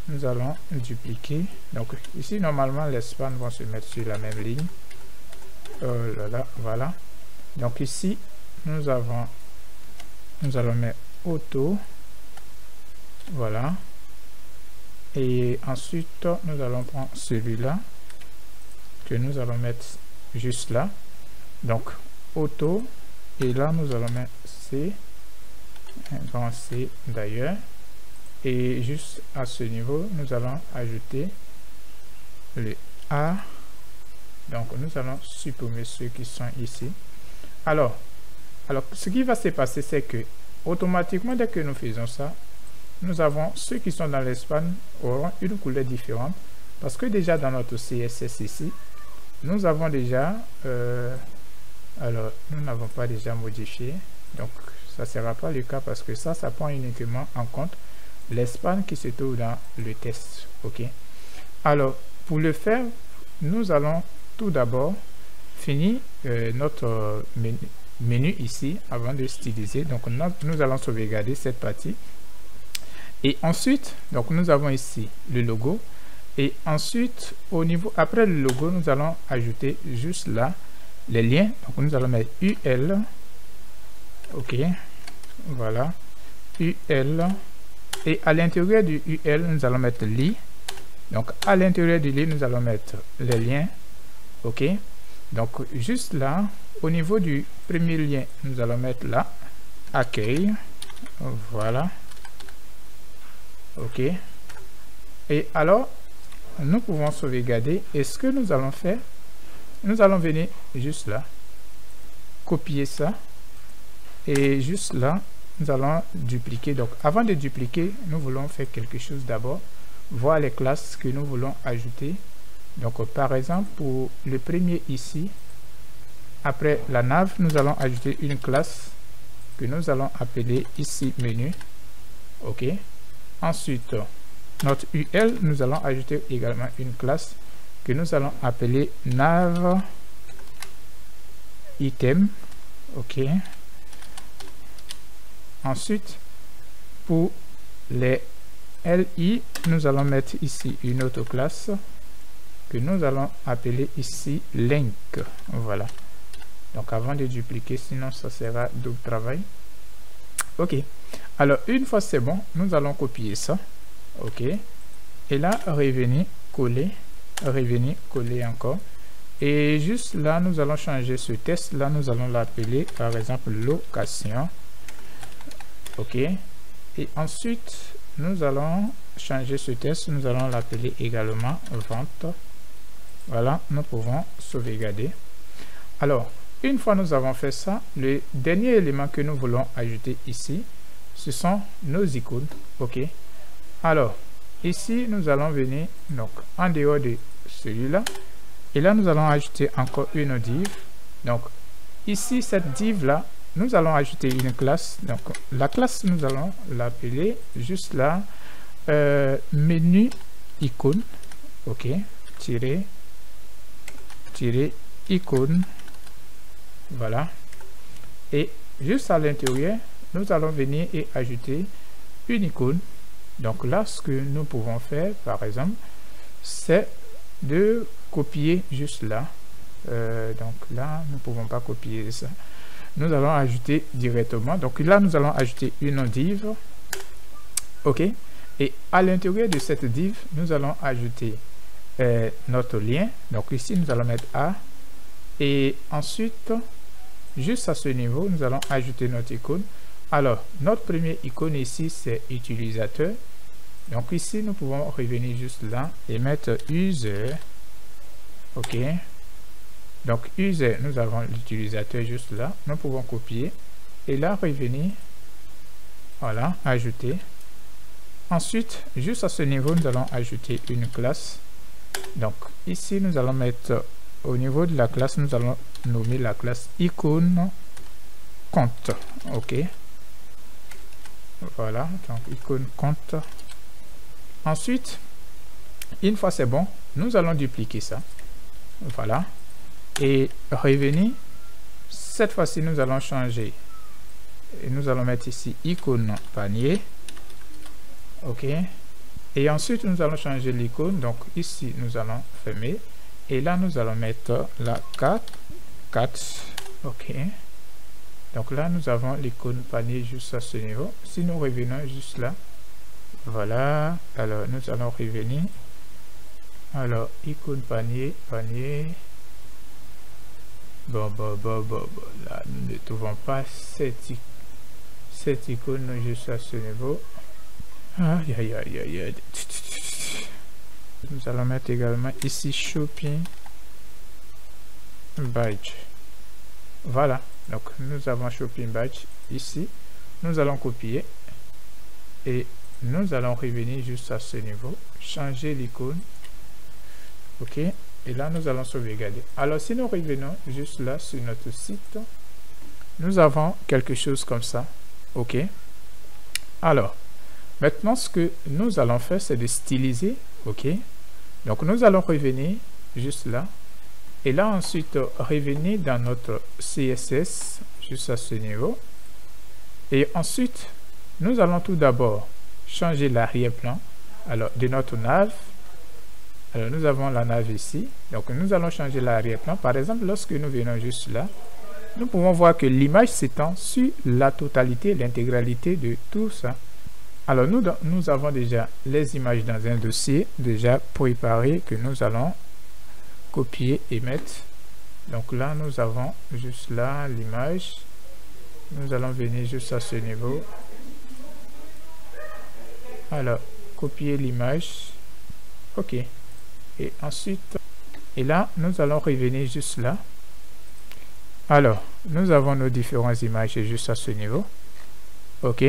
nous allons dupliquer. Donc, ici, normalement, les spans vont se mettre sur la même ligne. Oh là là, voilà. Donc ici, nous allons mettre auto. Voilà. Et ensuite, nous allons prendre celui-là que nous allons mettre juste là. Donc auto, et là nous allons mettre C, un grand C d'ailleurs, et juste à ce niveau nous allons ajouter le A. Donc nous allons supprimer ceux qui sont ici. Alors ce qui va se passer, c'est que automatiquement dès que nous faisons ça, nous avons ceux qui sont dans l'espace auront une couleur différente, parce que déjà dans notre CSS ici nous avons déjà alors nous n'avons pas déjà modifié, donc ça ne sera pas le cas, parce que ça prend uniquement en compte l'espace qui se trouve dans le test. Ok, alors pour le faire, nous allons tout d'abord finir notre menu ici avant de styliser. Donc nous allons sauvegarder cette partie, et ensuite donc nous avons ici le logo, et ensuite au niveau après le logo nous allons ajouter juste là les liens. Donc nous allons mettre UL, ok, voilà, UL, et à l'intérieur du UL nous allons mettre li. Donc à l'intérieur du li nous allons mettre les liens. Ok, donc juste là au niveau du premier lien nous allons mettre là accueil, voilà, ok, et alors nous pouvons sauvegarder, et ce que nous allons faire, nous allons venir juste là, copier ça, et juste là nous allons dupliquer. Donc avant de dupliquer, nous voulons faire quelque chose d'abord, voir les classes que nous voulons ajouter. Donc par exemple pour le premier ici, après la nav, nous allons ajouter une classe que nous allons appeler ici menu. Ok, ensuite notre UL, nous allons ajouter également une classe que nous allons appeler nav item. Ok, ensuite pour les LI, nous allons mettre ici une autre classe que nous allons appeler ici link. Voilà, donc avant de dupliquer, sinon ça sera double travail. Ok, alors une fois c'est bon, nous allons copier ça. Ok, et là revenir coller encore, et juste là nous allons changer ce test là, nous allons l'appeler par exemple location. Ok, et ensuite nous allons changer ce test, nous allons l'appeler également vente. Voilà, nous pouvons sauvegarder. Alors une fois nous avons fait ça, le dernier élément que nous voulons ajouter ici, ce sont nos icônes. Ok, alors ici nous allons venir donc en dehors de celui-là, et là nous allons ajouter encore une div. Donc ici cette div là, nous allons ajouter une classe. Donc la classe nous allons l'appeler juste là menu icône. Ok, tirer icône, voilà, et juste à l'intérieur nous allons venir et ajouter une icône. Donc là ce que nous pouvons faire par exemple, c'est de copier juste là. Donc là nous ne pouvons pas copier ça, nous allons ajouter directement. Donc là nous allons ajouter une div. Ok, et à l'intérieur de cette div nous allons ajouter notre lien. Donc ici nous allons mettre A, et ensuite juste à ce niveau nous allons ajouter notre icône. Alors notre premier icône ici c'est utilisateur, donc ici nous pouvons revenir juste là et mettre user. Ok, donc user, nous avons l'utilisateur juste là, nous pouvons copier et là revenir, voilà, ajouter. Ensuite juste à ce niveau nous allons ajouter une classe. Donc ici nous allons mettre au niveau de la classe, nous allons nommer la classe icône compte. Ok, voilà, donc icône compte. Ensuite une fois c'est bon, nous allons dupliquer ça, voilà, et revenir. Cette fois-ci nous allons changer et nous allons mettre ici icône panier. Ok, et ensuite nous allons changer l'icône. Donc ici nous allons fermer, et là nous allons mettre la 4. Ok, donc là nous avons l'icône panier juste à ce niveau. Si nous revenons juste là, voilà, alors nous allons revenir Alors, icône panier. Bon, là, nous ne trouvons pas cette icône juste à ce niveau. Aïe. Nous allons mettre également ici shopping badge. Voilà, donc nous avons shopping badge ici. Nous allons copier et nous allons revenir juste à ce niveau, changer l'icône. Ok, et là nous allons sauvegarder. Alors si nous revenons juste là sur notre site, nous avons quelque chose comme ça. Ok, alors maintenant ce que nous allons faire, c'est de styliser. Ok, donc nous allons revenir juste là et là ensuite revenir dans notre CSS juste à ce niveau et ensuite nous allons tout d'abord changer l'arrière-plan alors de notre nav. Alors nous avons la nav ici, donc nous allons changer l'arrière-plan. Par exemple, lorsque nous venons juste là, nous pouvons voir que l'image s'étend sur la totalité, l'intégralité de tout ça. Alors nous avons déjà les images dans un dossier déjà préparé que nous allons copier et mettre. Donc là nous avons juste là l'image. Nous allons venir juste à ce niveau. Alors copier l'image. Ok. Et ensuite, et là, nous allons revenir juste là. Alors, nous avons nos différentes images juste à ce niveau. Ok.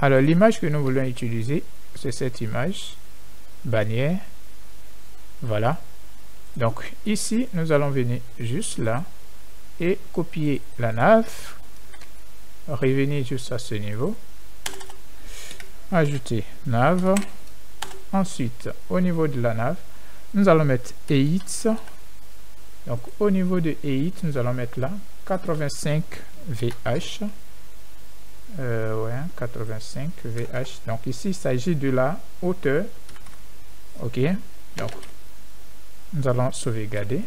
Alors, l'image que nous voulons utiliser, c'est cette image. Bannière. Voilà. Donc, ici, nous allons venir juste là. Et copier la nav. Revenir juste à ce niveau. Ajouter nav. Ensuite, au niveau de la nav, nous allons mettre EITS. Donc, au niveau de EITS, nous allons mettre là 85 VH. 85 VH. Donc, ici, il s'agit de la hauteur. Ok. Donc, nous allons sauvegarder.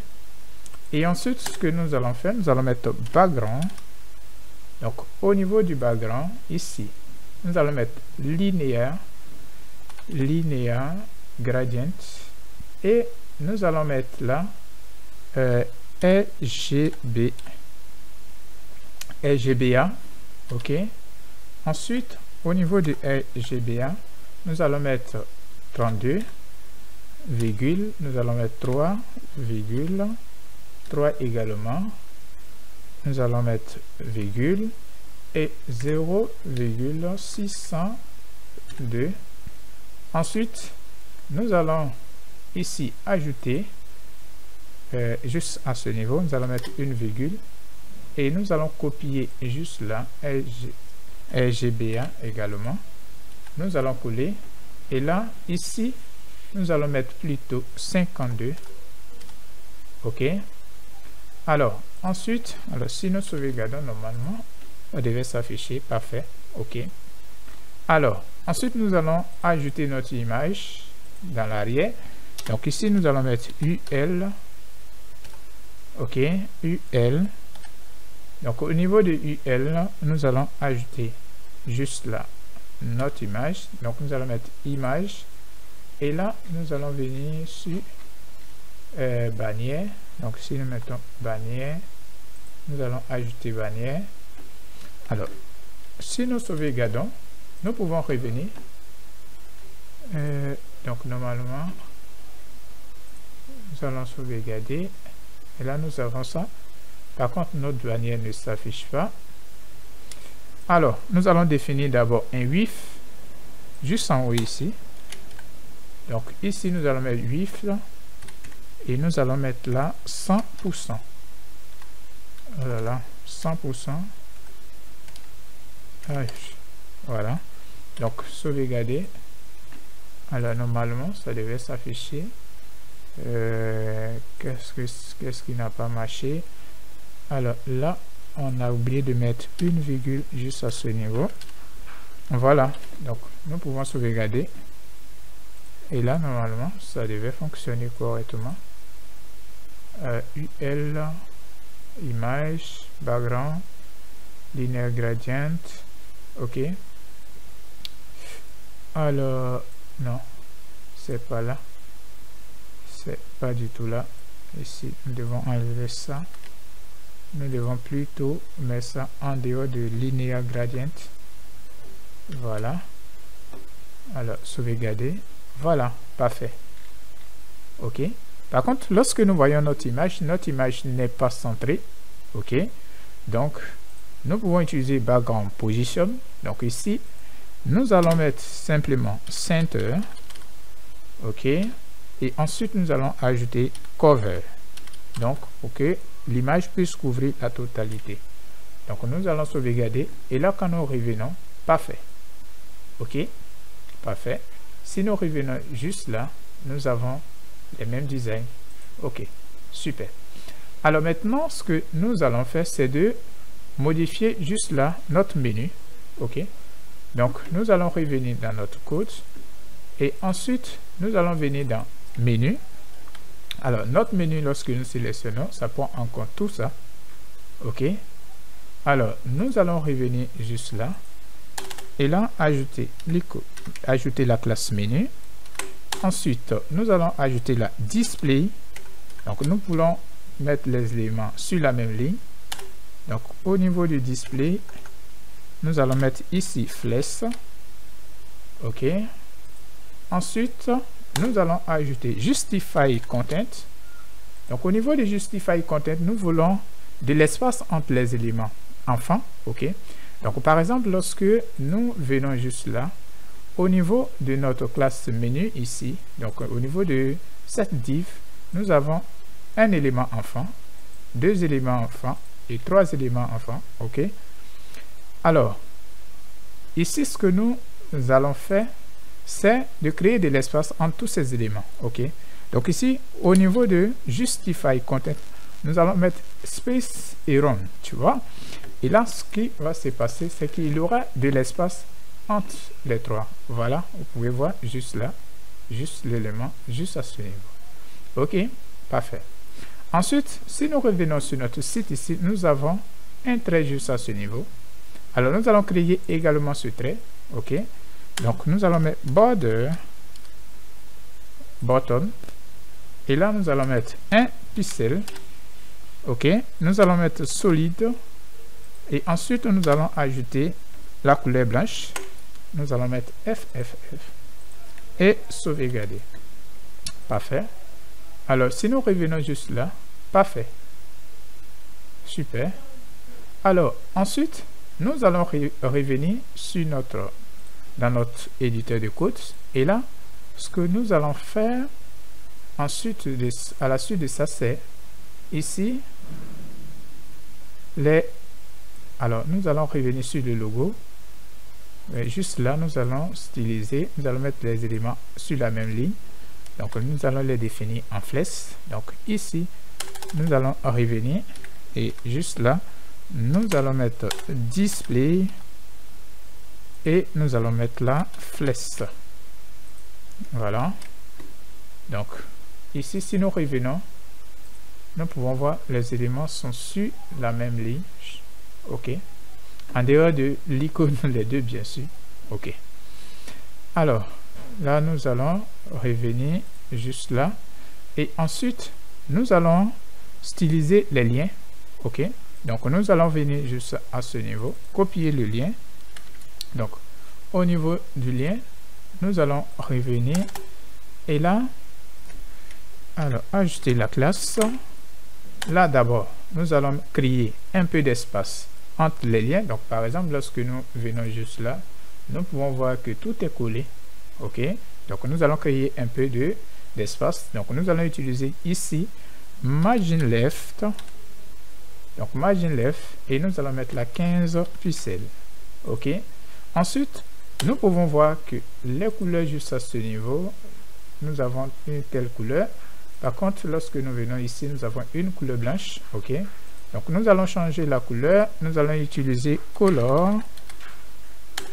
Et ensuite, ce que nous allons faire, nous allons mettre background. Donc, au niveau du background, ici, nous allons mettre linéaire gradient. Et nous allons mettre là RGBA. Ok. Ensuite, au niveau de RGBA, nous allons mettre 32, nous allons mettre 3, 3 également. Nous allons mettre virgule et 0,602. Ensuite, nous allons ici ajouter juste à ce niveau, nous allons mettre une virgule et nous allons copier juste là RGBA également. Nous allons coller et là ici nous allons mettre plutôt 52. Ok. Alors ensuite, si nous sauvegardons, normalement ça devait s'afficher. Parfait. Ok. Alors ensuite nous allons ajouter notre image dans l'arrière. Donc ici nous allons mettre UL. Ok, UL. Donc au niveau de UL, nous allons ajouter juste là notre image. Donc nous allons mettre image et là nous allons venir sur bannière. Donc si nous mettons bannière, nous allons ajouter bannière. Alors si nous sauvegardons, nous pouvons revenir. Donc normalement nous allons sauvegarder et là nous avons ça. Par contre notre bannière ne s'affiche pas. Alors nous allons définir d'abord un width juste en haut ici. Donc ici nous allons mettre width et nous allons mettre là 100%. Voilà, 100%. Voilà. Donc sauvegarder. Alors normalement ça devait s'afficher. Qu'est-ce qui n'a pas marché? Alors là on a oublié de mettre une virgule juste à ce niveau. Voilà, donc nous pouvons sauvegarder et là normalement ça devait fonctionner correctement. UL image background linear gradient. Ok. Alors non, c'est pas là, c'est pas du tout là. Ici, nous devons enlever ça. Nous devons plutôt mettre ça en dehors de linear gradient. Voilà. Alors, sauvegarder. Voilà, parfait. OK. Par contre, lorsque nous voyons notre image n'est pas centrée. OK. Donc, nous pouvons utiliser background position. Donc ici, nous allons mettre simplement center. OK. Et ensuite, nous allons ajouter cover. Donc, pour que l'image puisse couvrir la totalité. Donc, nous allons sauvegarder. Et là, quand nous revenons, parfait. OK. Parfait. Si nous revenons juste là, nous avons les mêmes designs. OK. Super. Alors maintenant, ce que nous allons faire, c'est de modifier juste là notre menu. OK. Donc, nous allons revenir dans notre code. Et ensuite, nous allons venir dans menu. Alors, notre menu, lorsque nous sélectionnons, ça prend en compte tout ça. OK. Alors, nous allons revenir juste là. Et là, ajouter la classe menu. Ensuite, nous allons ajouter la display. Donc, nous voulons mettre les éléments sur la même ligne. Donc, au niveau du display, nous allons mettre ici flèche. OK. Ensuite, nous allons ajouter justify content. Donc, au niveau de justify content, nous voulons de l'espace entre les éléments enfants. OK. Donc, par exemple, lorsque nous venons juste là, au niveau de notre classe menu ici, donc au niveau de cette div, nous avons un élément enfant, deux éléments enfants et trois éléments enfants. OK. Alors, ici, ce que nous allons faire, c'est de créer de l'espace entre tous ces éléments. OK. Donc ici, au niveau de justify content, nous allons mettre space et run, tu vois. Et là, ce qui va se passer, c'est qu'il y aura de l'espace entre les trois. Voilà, vous pouvez voir juste là, juste l'élément, juste à ce niveau. OK, parfait. Ensuite, si nous revenons sur notre site ici, nous avons un trait juste à ce niveau. Alors, nous allons créer également ce trait. OK. Donc, nous allons mettre border, bottom. Et là, nous allons mettre un pixel. OK. Nous allons mettre solide. Et ensuite, nous allons ajouter la couleur blanche. Nous allons mettre FFF. Et sauvegarder. Parfait. Alors, si nous revenons juste là, parfait. Super. Alors, ensuite, nous allons revenir sur dans notre éditeur de code. Et là, ce que nous allons faire ensuite, à la suite de ça, c'est ici, alors, nous allons revenir sur le logo. Et juste là, nous allons styliser. Nous allons mettre les éléments sur la même ligne. Donc, nous allons les définir en flèche. Donc, ici, nous allons revenir. Et juste là, nous allons mettre display. Et nous allons mettre la flèche. Voilà. Donc, ici, si nous revenons, nous pouvons voir les éléments sont sur la même ligne. OK. En dehors de l'icône, les deux, bien sûr. OK. Alors, là, nous allons revenir juste là. Et ensuite, nous allons styliser les liens. OK. Donc, nous allons venir juste à ce niveau. Copier le lien. Donc, au niveau du lien, nous allons revenir. Et là, alors, ajouter la classe. Là, d'abord, nous allons créer un peu d'espace entre les liens. Donc, par exemple, lorsque nous venons juste là, nous pouvons voir que tout est collé. OK. Donc, nous allons créer un peu d'espace. Donc, nous allons utiliser ici margin left. Donc, margin left. Et nous allons mettre la 15 pixels. OK. Ensuite, nous pouvons voir que les couleurs juste à ce niveau, nous avons une telle couleur. Par contre, lorsque nous venons ici, nous avons une couleur blanche. OK. Donc, nous allons changer la couleur. Nous allons utiliser color.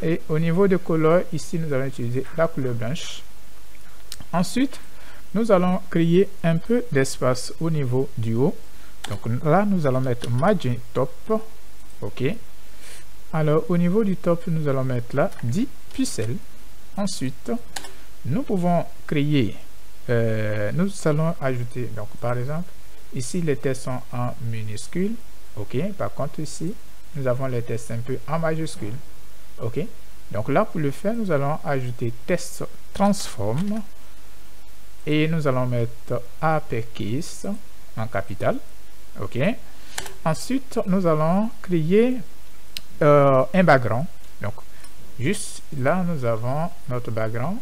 Et au niveau de color, ici, nous allons utiliser la couleur blanche. Ensuite, nous allons créer un peu d'espace au niveau du haut. Donc, là, nous allons mettre margin top. OK. Alors, au niveau du top, nous allons mettre là 10 pixels. Ensuite, nous pouvons créer nous allons ajouter, donc par exemple, ici les textes sont en minuscule, ok. Par contre ici, nous avons les textes un peu en majuscule, ok. Donc là, pour le faire, nous allons ajouter texte transform et nous allons mettre uppercase en capital, ok. Ensuite, nous allons créer un background. Donc, juste là, nous avons notre background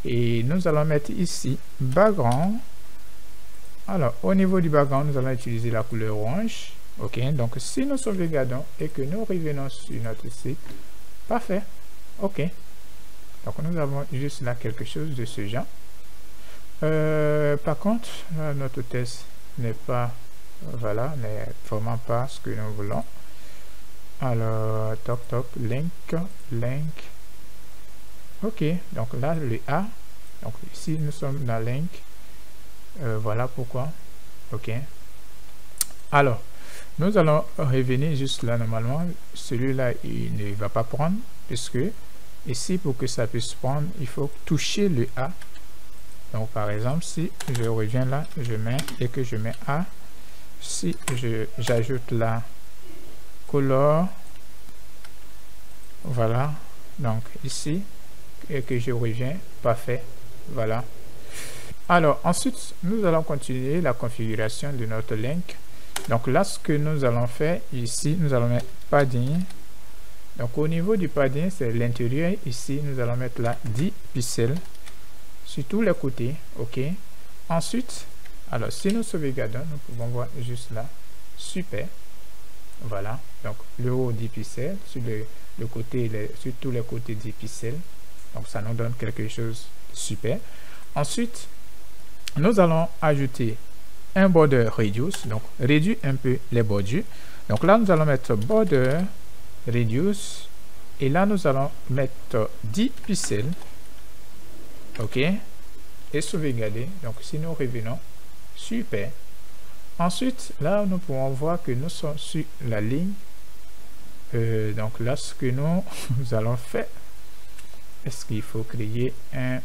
et nous allons mettre ici background. Alors, au niveau du background, nous allons utiliser la couleur orange, ok. Donc, si nous sauvegardons et que nous revenons sur notre site, parfait, ok. Donc, nous avons juste là quelque chose de ce genre. Par contre, là, notre test n'est pas, voilà, n'est vraiment pas ce que nous voulons. Alors, top, link, ok. Donc là, le A, donc ici, nous sommes dans link, voilà pourquoi, ok. Alors, nous allons revenir juste là, normalement, celui-là, il ne va pas prendre, puisque ici, pour que ça puisse prendre, il faut toucher le A. Donc, par exemple, si je reviens là, je mets et que je mets A, si j'ajoute la color, voilà, donc ici, et que je reviens, parfait, voilà. Alors, ensuite, nous allons continuer la configuration de notre link. Donc, là, ce que nous allons faire ici, nous allons mettre padding. Donc, au niveau du padding, c'est l'intérieur. Ici, nous allons mettre là 10 pixels sur tous les côtés, ok. Ensuite, alors si nous sauvegardons, nous pouvons voir juste là, super, voilà. Donc le haut 10 pixels, sur le côté, sur tous les côtés 10 pixels, donc ça nous donne quelque chose de super. Ensuite, nous allons ajouter un border reduce, donc réduire un peu les bordures. Donc là, nous allons mettre border reduce et là nous allons mettre 10 pixels, ok, et sauvegarder. Donc si nous revenons, super. Ensuite, là nous pouvons voir que nous sommes sur la ligne. Donc là, ce que nous allons faire, est-ce qu'il faut créer un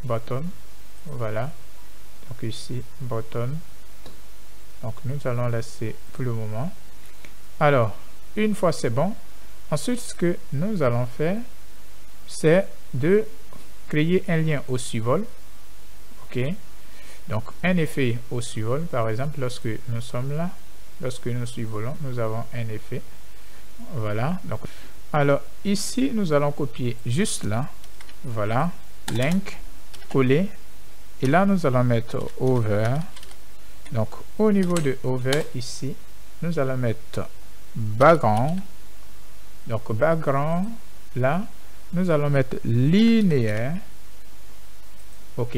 button, voilà. Donc ici button, donc nous allons laisser pour le moment. Alors une fois c'est bon, ensuite ce que nous allons faire, c'est de créer un lien au survol, ok. Donc un effet au survol, par exemple, lorsque nous sommes là, lorsque nous survolons, nous avons un effet, voilà. Donc alors ici nous allons copier juste là, voilà, link, coller, et là nous allons mettre over. Donc au niveau de over ici, nous allons mettre background. Donc background, là nous allons mettre linéaire, ok.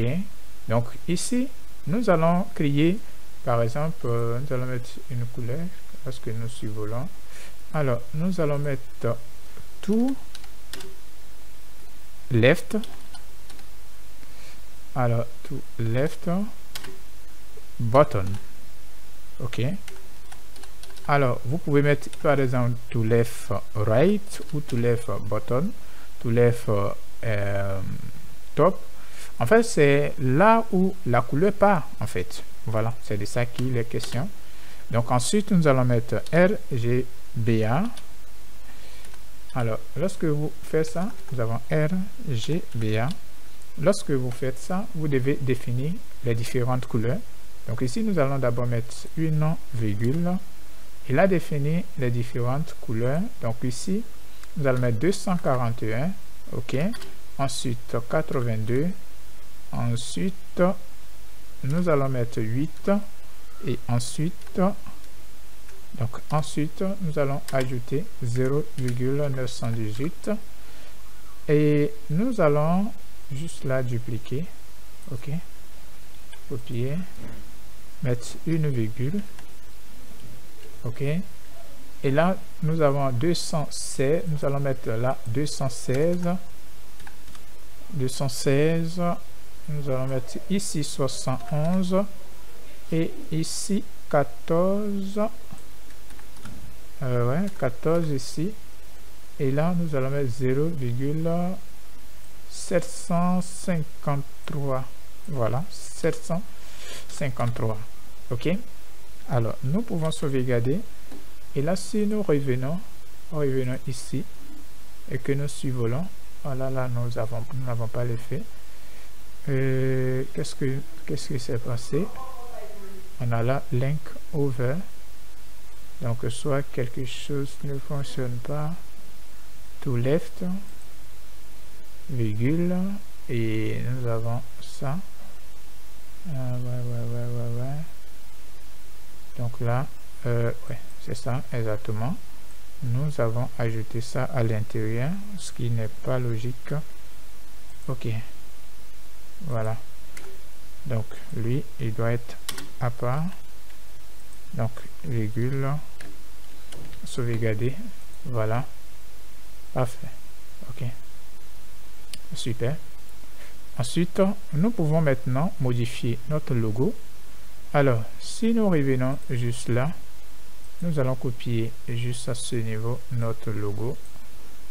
Donc ici nous allons créer, par exemple, nous allons mettre une couleur parce que nous survolons. Alors nous allons mettre tout left, alors tout left button, ok. Alors vous pouvez mettre par exemple to left right ou to left button, to left top. En fait, c'est là où la couleur part, en fait. Voilà, c'est de ça qu'il est question. Donc ensuite, nous allons mettre RGBA. Alors, lorsque vous faites ça, nous avons RGBA. Lorsque vous faites ça, vous devez définir les différentes couleurs. Donc ici, nous allons d'abord mettre une virgule. Et là, définir les différentes couleurs. Donc ici, nous allons mettre 241. OK. Ensuite, 82. Ensuite, nous allons mettre 8. Et ensuite, nous allons ajouter 0,918. Et nous allons juste là dupliquer. OK. Copier. Mettre une virgule. OK. Et là, nous avons 216. Nous allons mettre là 216. 216. Nous allons mettre ici 71. Et ici 14. 14 ici. Et là, nous allons mettre 0,753. Voilà, 753. OK. Alors, nous pouvons sauvegarder. Et là, si nous revenons ici et que nous survolons, voilà, là, nous n'avons pas l'effet. Qu'est-ce qui s'est passé? On a là link over. Donc, soit quelque chose ne fonctionne pas. To left, virgule, et nous avons ça. Ouais. Donc là, ouais, c'est ça, exactement. Nous avons ajouté ça à l'intérieur, ce qui n'est pas logique. OK. Voilà. Donc, lui, il doit être à part. Donc, virgule, sauvegarder. Voilà. Parfait. OK. Super. Ensuite, nous pouvons maintenant modifier notre logo. Alors, si nous revenons juste là, nous allons copier juste à ce niveau notre logo.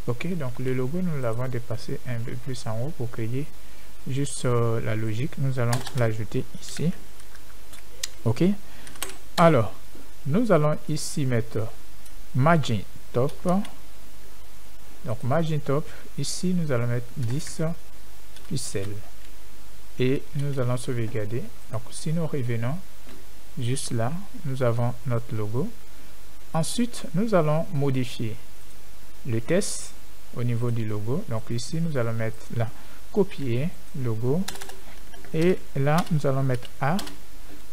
OK, donc le logo, nous l'avons dépassé un peu plus en haut pour créer juste la logique. Nous allons l'ajouter ici. OK. Alors, nous allons ici mettre margin top. Donc, margin top, ici, nous allons mettre 10 pixels. Et nous allons sauvegarder. Donc, si nous revenons juste là, nous avons notre logo. Ensuite, nous allons modifier le texte au niveau du logo. Donc, ici, nous allons mettre là, copier logo. Et là, nous allons mettre A.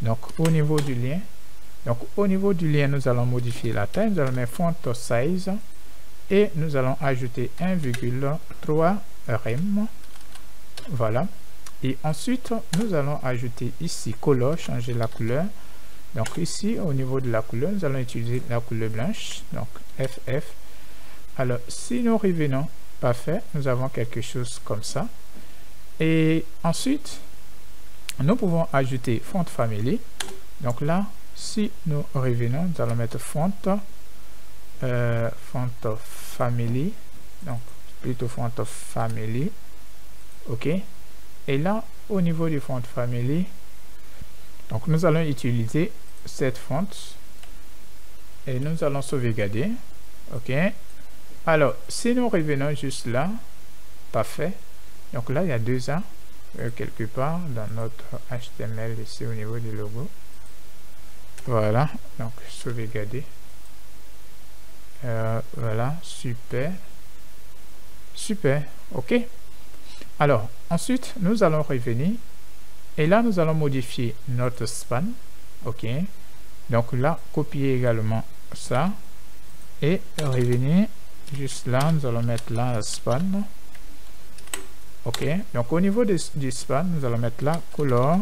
Donc, au niveau du lien. Donc, au niveau du lien, nous allons modifier la taille. Nous allons mettre font size. Et nous allons ajouter 1,3 rem. Voilà. Et ensuite, nous allons ajouter ici color, changer la couleur. Donc ici, au niveau de la couleur, nous allons utiliser la couleur blanche. Donc FF. Alors, si nous revenons, parfait, nous avons quelque chose comme ça. Et ensuite, nous pouvons ajouter font family. Donc là, si nous revenons, nous allons mettre font family, donc plutôt font family. OK. Et là, au niveau du font family, donc nous allons utiliser cette fonte et nous allons sauvegarder. OK. Alors, si nous revenons juste là, parfait. Donc là, il y a 2 A quelque part dans notre HTML ici au niveau du logo. Voilà. Donc, sauvegarder. Voilà, super. OK. Alors, ensuite, nous allons revenir et là, nous allons modifier notre span. OK. Donc là, copier également ça et revenir juste là. Nous allons mettre là span. OK. Donc, au niveau du span, nous allons mettre là color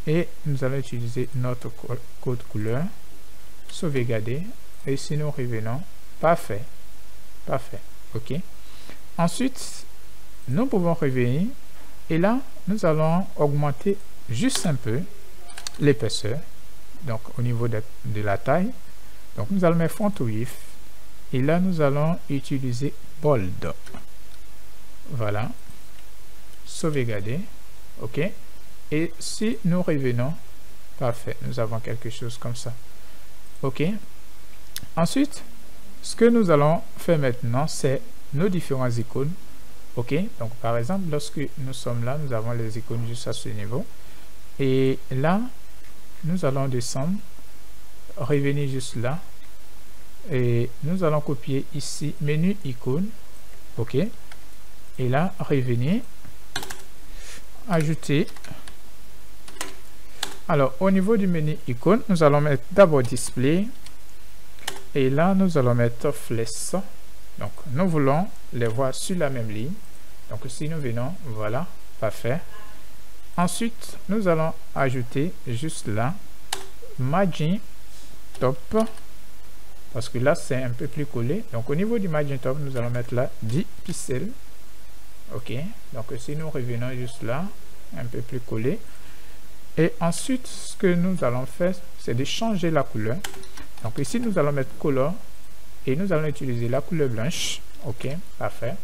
et nous allons utiliser notre code couleur. Sauvegarder. Et si nous revenons, parfait. OK. Ensuite, nous pouvons revenir et là, nous allons augmenter juste un peu l'épaisseur. Donc, au niveau de la taille. Donc, nous allons mettre font width et là, nous allons utiliser bold. Voilà. Sauvegarder. OK. Et si nous revenons, parfait. Nous avons quelque chose comme ça. OK. Ensuite, ce que nous allons faire maintenant, c'est nos différents icônes. OK. Donc, par exemple, lorsque nous sommes là, nous avons les icônes juste à ce niveau. Et là, nous allons descendre, revenir juste là. Et nous allons copier ici, menu icône. OK. Et là, revenir, ajouter. Alors, au niveau du menu icône, nous allons mettre d'abord display. Et là, nous allons mettre flèche. Donc, nous voulons les voir sur la même ligne. Donc, si nous venons, voilà, parfait. Ensuite, nous allons ajouter juste là, margin top. Parce que là, c'est un peu plus collé. Donc, au niveau du margin top, nous allons mettre là 10 pixels. OK. Donc, si nous revenons juste là, un peu plus collé. Et ensuite, ce que nous allons faire, c'est de changer la couleur. Donc ici, nous allons mettre color et nous allons utiliser la couleur blanche. OK, parfait.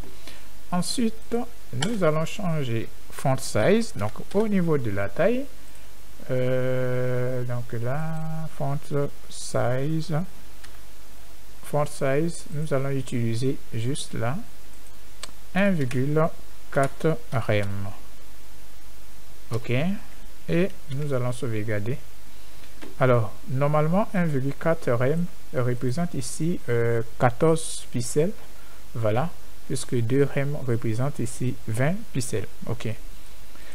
Ensuite, nous allons changer font size, donc au niveau de la taille, donc là, font size, nous allons utiliser juste là 1,4 rem. OK, et nous allons sauvegarder. Alors normalement 1,4 rem représente ici 14 pixels, voilà, puisque 2 rem représente ici 20 pixels. OK,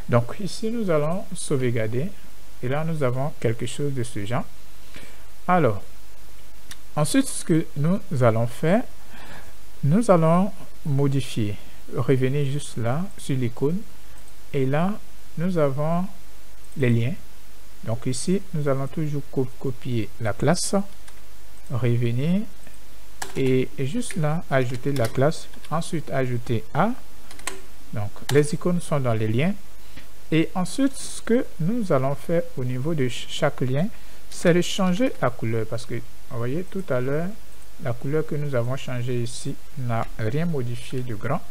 donc ici nous allons sauvegarder et là nous avons quelque chose de ce genre. Alors ensuite, ce que nous allons faire, nous allons modifier, revenir juste là sur l'icône et là nous avons les liens. Donc ici nous allons toujours copier la classe, revenir et juste là ajouter la classe, ensuite ajouter A. Donc les icônes sont dans les liens et ensuite ce que nous allons faire au niveau de chaque lien, c'est de changer la couleur, parce que vous voyez tout à l'heure la couleur que nous avons changé ici n'a rien modifié de grand,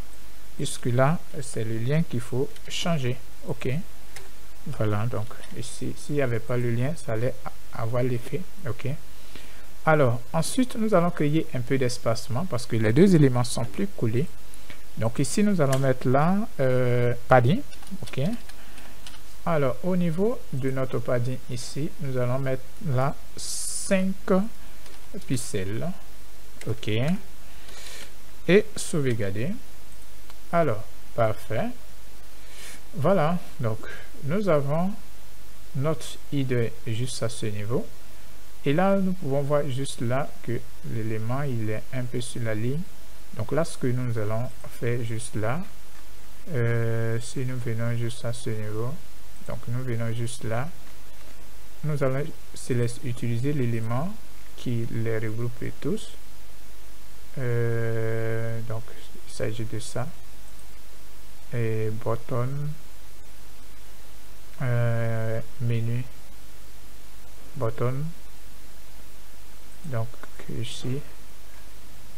puisque là c'est le lien qu'il faut changer. OK, voilà, donc ici s'il n'y avait pas le lien ça allait avoir l'effet. OK, alors ensuite nous allons créer un peu d'espacement parce que les deux éléments sont plus collés. Donc ici nous allons mettre là padding. OK, alors au niveau de notre padding ici nous allons mettre là 5 pixels. OK, et sauvegarder. Alors parfait, voilà, donc nous avons notre ID juste à ce niveau et là nous pouvons voir juste là que l'élément il est un peu sur la ligne. Donc là ce que nous allons faire juste là, si nous venons juste à ce niveau, donc nous venons juste là, nous allons utiliser l'élément qui les regroupe tous. Donc il s'agit de ça, et button, menu button. Donc ici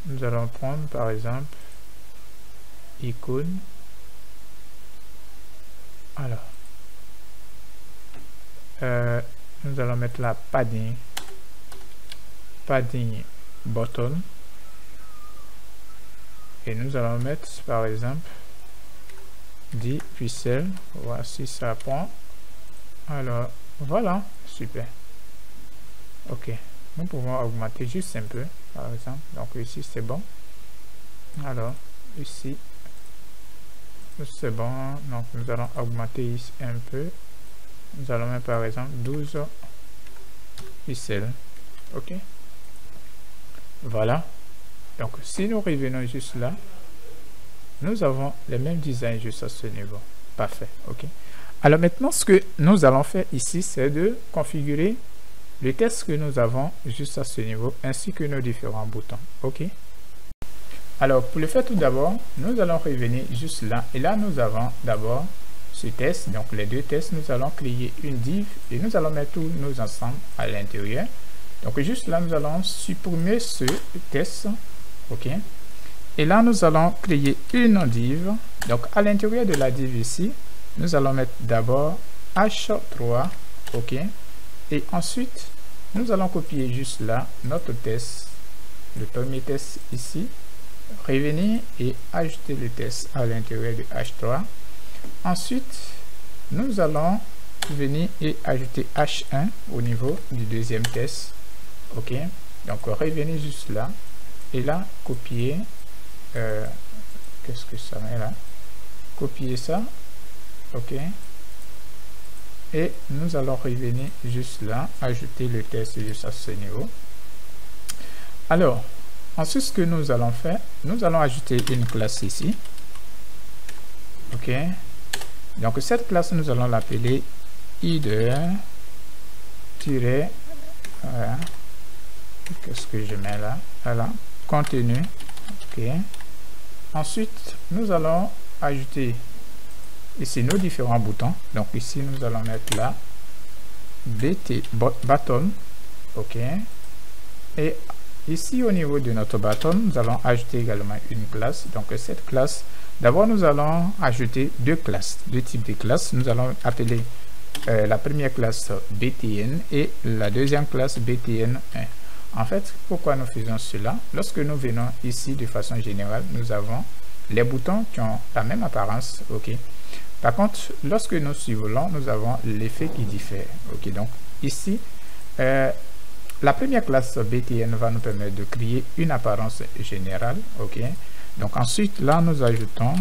nous allons prendre par exemple icône. Alors nous allons mettre la padding button et nous allons mettre par exemple 10 pixels. Voici ça prend. Alors voilà, super. OK, nous pouvons augmenter juste un peu par exemple, donc ici c'est bon. Alors ici c'est bon, donc nous allons augmenter ici un peu, nous allons mettre par exemple 12 pixels. OK, voilà, donc si nous revenons juste là, nous avons les mêmes designs juste à ce niveau. Parfait. OK, alors maintenant ce que nous allons faire ici, c'est de configurer le test que nous avons juste à ce niveau ainsi que nos différents boutons. OK, alors pour le faire, tout d'abord nous allons revenir juste là et là nous avons d'abord ce test, donc les deux tests. Nous allons créer une div et nous allons mettre tous nos ensembles à l'intérieur. Donc juste là nous allons supprimer ce test. OK, et là nous allons créer une div. Donc à l'intérieur de la div ici nous allons mettre d'abord h3. OK, et ensuite nous allons copier juste là notre test, le premier test ici, revenir et ajouter le test à l'intérieur de h3. Ensuite nous allons venir et ajouter h1 au niveau du deuxième test. OK, donc revenir juste là et là copier qu'est-ce que ça met là, copier ça. OK, et nous allons revenir juste là, ajouter le test juste à ce niveau. Alors ensuite ce que nous allons faire, nous allons ajouter une classe ici. OK, donc cette classe nous allons l'appeler id voilà. Qu'est-ce que je mets là, voilà, contenu. OK, ensuite nous allons ajouter ici nos différents boutons. Donc ici nous allons mettre là bt button. OK, et ici au niveau de notre button, nous allons ajouter également une classe. Donc cette classe, d'abord nous allons ajouter deux types de classes. Nous allons appeler la première classe BTN et la deuxième classe BTN1. En fait, pourquoi nous faisons cela? Lorsque nous venons ici de façon générale, nous avons les boutons qui ont la même apparence. Ok. Par contre, lorsque nous survolons, nous avons l'effet qui diffère. Ok. Donc ici, la première classe BTN va nous permettre de créer une apparence générale. Ok. Donc ensuite, là, nous ajoutons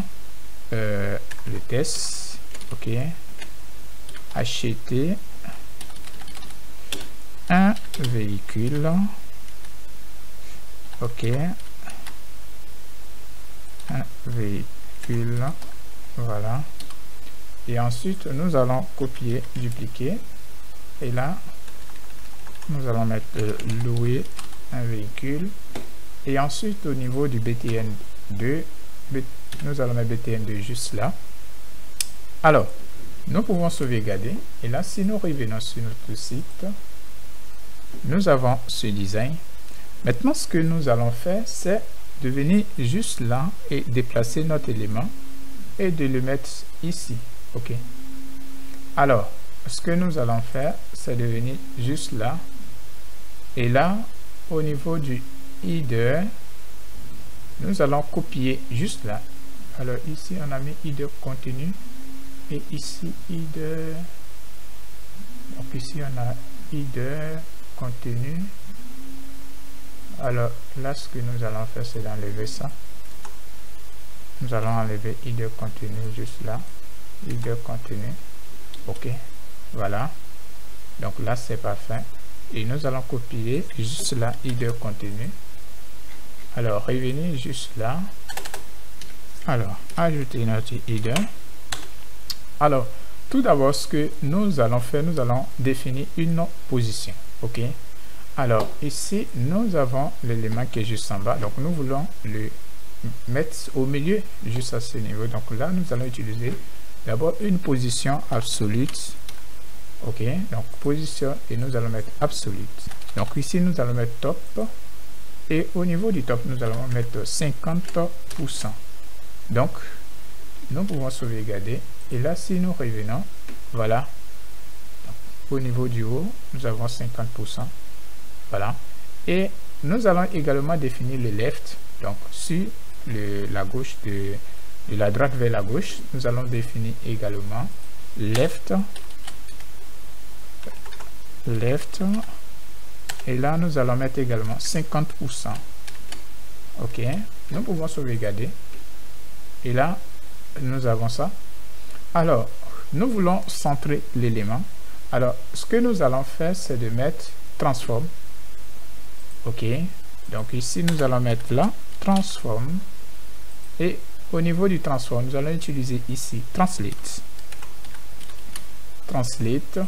le test. Ok. Acheter un véhicule. Ok. Un véhicule. Voilà. Et ensuite, nous allons copier, dupliquer. Et là, nous allons mettre louer un véhicule. Et ensuite, au niveau du BTN2, nous allons mettre BTN2 juste là. Alors, nous pouvons sauvegarder. Et là, si nous revenons sur notre site, nous avons ce design. Maintenant, ce que nous allons faire, c'est de venir juste là et déplacer notre élément et de le mettre ici. Ok. Alors, ce que nous allons faire, c'est de venir juste là. Et là, au niveau du header, nous allons copier juste là. Alors ici, on a mis header contenu. Et ici, header. Donc ici, on a header contenu. Alors là, ce que nous allons faire, c'est d'enlever ça. Nous allons enlever header contenu juste là. Header contenu. Ok. Voilà. Donc là, c'est parfait. Et nous allons copier juste là, header contenu. Alors, revenez juste là. Alors, ajouter notre header. Alors, tout d'abord, ce que nous allons faire, nous allons définir une position. Ok. Alors, ici, nous avons l'élément qui est juste en bas. Donc, nous voulons le mettre au milieu, juste à ce niveau. Donc là, nous allons utiliser d'abord une position absolute. Ok. Donc, position et nous allons mettre absolute. Donc, ici, nous allons mettre top. Et au niveau du top, nous allons mettre 50%. Donc, nous pouvons sauvegarder. Et là, si nous revenons, voilà. Donc, au niveau du haut, nous avons 50%. Voilà. Et nous allons également définir le left. Donc, sur la gauche, de la droite vers la gauche, nous allons définir également left. Left. Et là, nous allons mettre également 50%. Ok. Nous pouvons sauvegarder. Et là, nous avons ça. Alors, nous voulons centrer l'élément. Alors, ce que nous allons faire, c'est de mettre transform. Ok. Donc ici, nous allons mettre là, transform. Et au niveau du transform, nous allons utiliser ici, translate. Translate.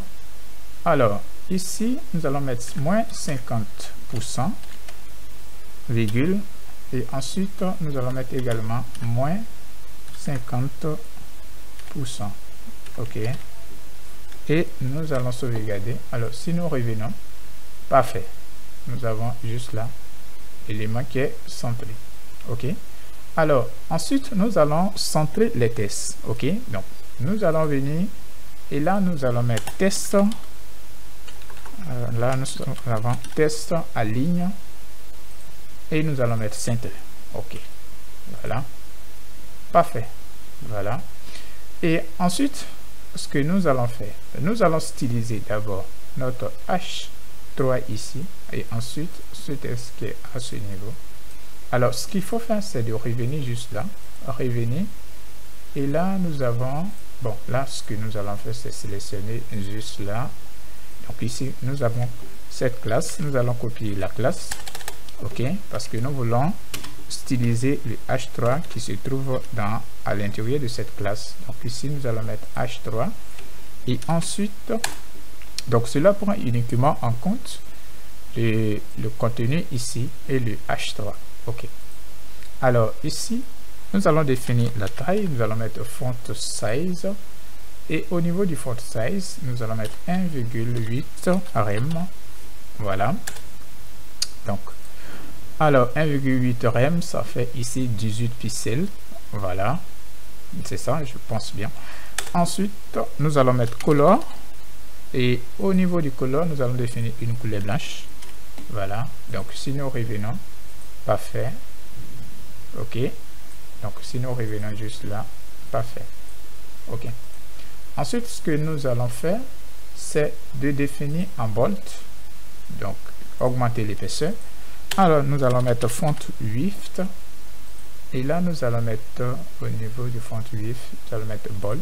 Alors, ici, nous allons mettre moins 50%, virgule. Et ensuite, nous allons mettre également moins 50%. Ok. Et nous allons sauvegarder. Alors, si nous revenons, parfait. Nous avons juste là l'élément qui est centré. Ok. Alors, ensuite, nous allons centrer les tests. Ok. Donc, nous allons venir et là, nous allons mettre test. Là, nous avons test à ligne et nous allons mettre center. Ok. Voilà. Parfait. Voilà. Et ensuite, ce que nous allons faire, nous allons styliser d'abord notre H3 ici et ensuite ce test qui est à ce niveau. Alors, ce qu'il faut faire, c'est de revenir juste là, revenir. Et là, nous avons, bon, là, ce que nous allons faire, c'est sélectionner juste là. Donc ici, nous avons cette classe. Nous allons copier la classe. OK, parce que nous voulons styliser le H3 qui se trouve à l'intérieur de cette classe. Donc ici, nous allons mettre H3. Et ensuite, donc cela prend uniquement en compte le contenu ici et le H3. OK. Alors ici, nous allons définir la taille. Nous allons mettre font size. Et au niveau du font size, nous allons mettre 1,8 rem. Voilà. Donc, Alors 1,8 rem, ça fait ici 18 pixels. Voilà, c'est ça, je pense bien. Ensuite, nous allons mettre color. Et au niveau du color, nous allons définir une couleur blanche. Voilà, donc si nous revenons, parfait. Ok, donc si nous revenons juste là, parfait. Ok. Ensuite, ce que nous allons faire, c'est de définir en bold. Donc, augmenter l'épaisseur. Alors, nous allons mettre font width. Et là, nous allons mettre au niveau du font width, nous allons mettre bold.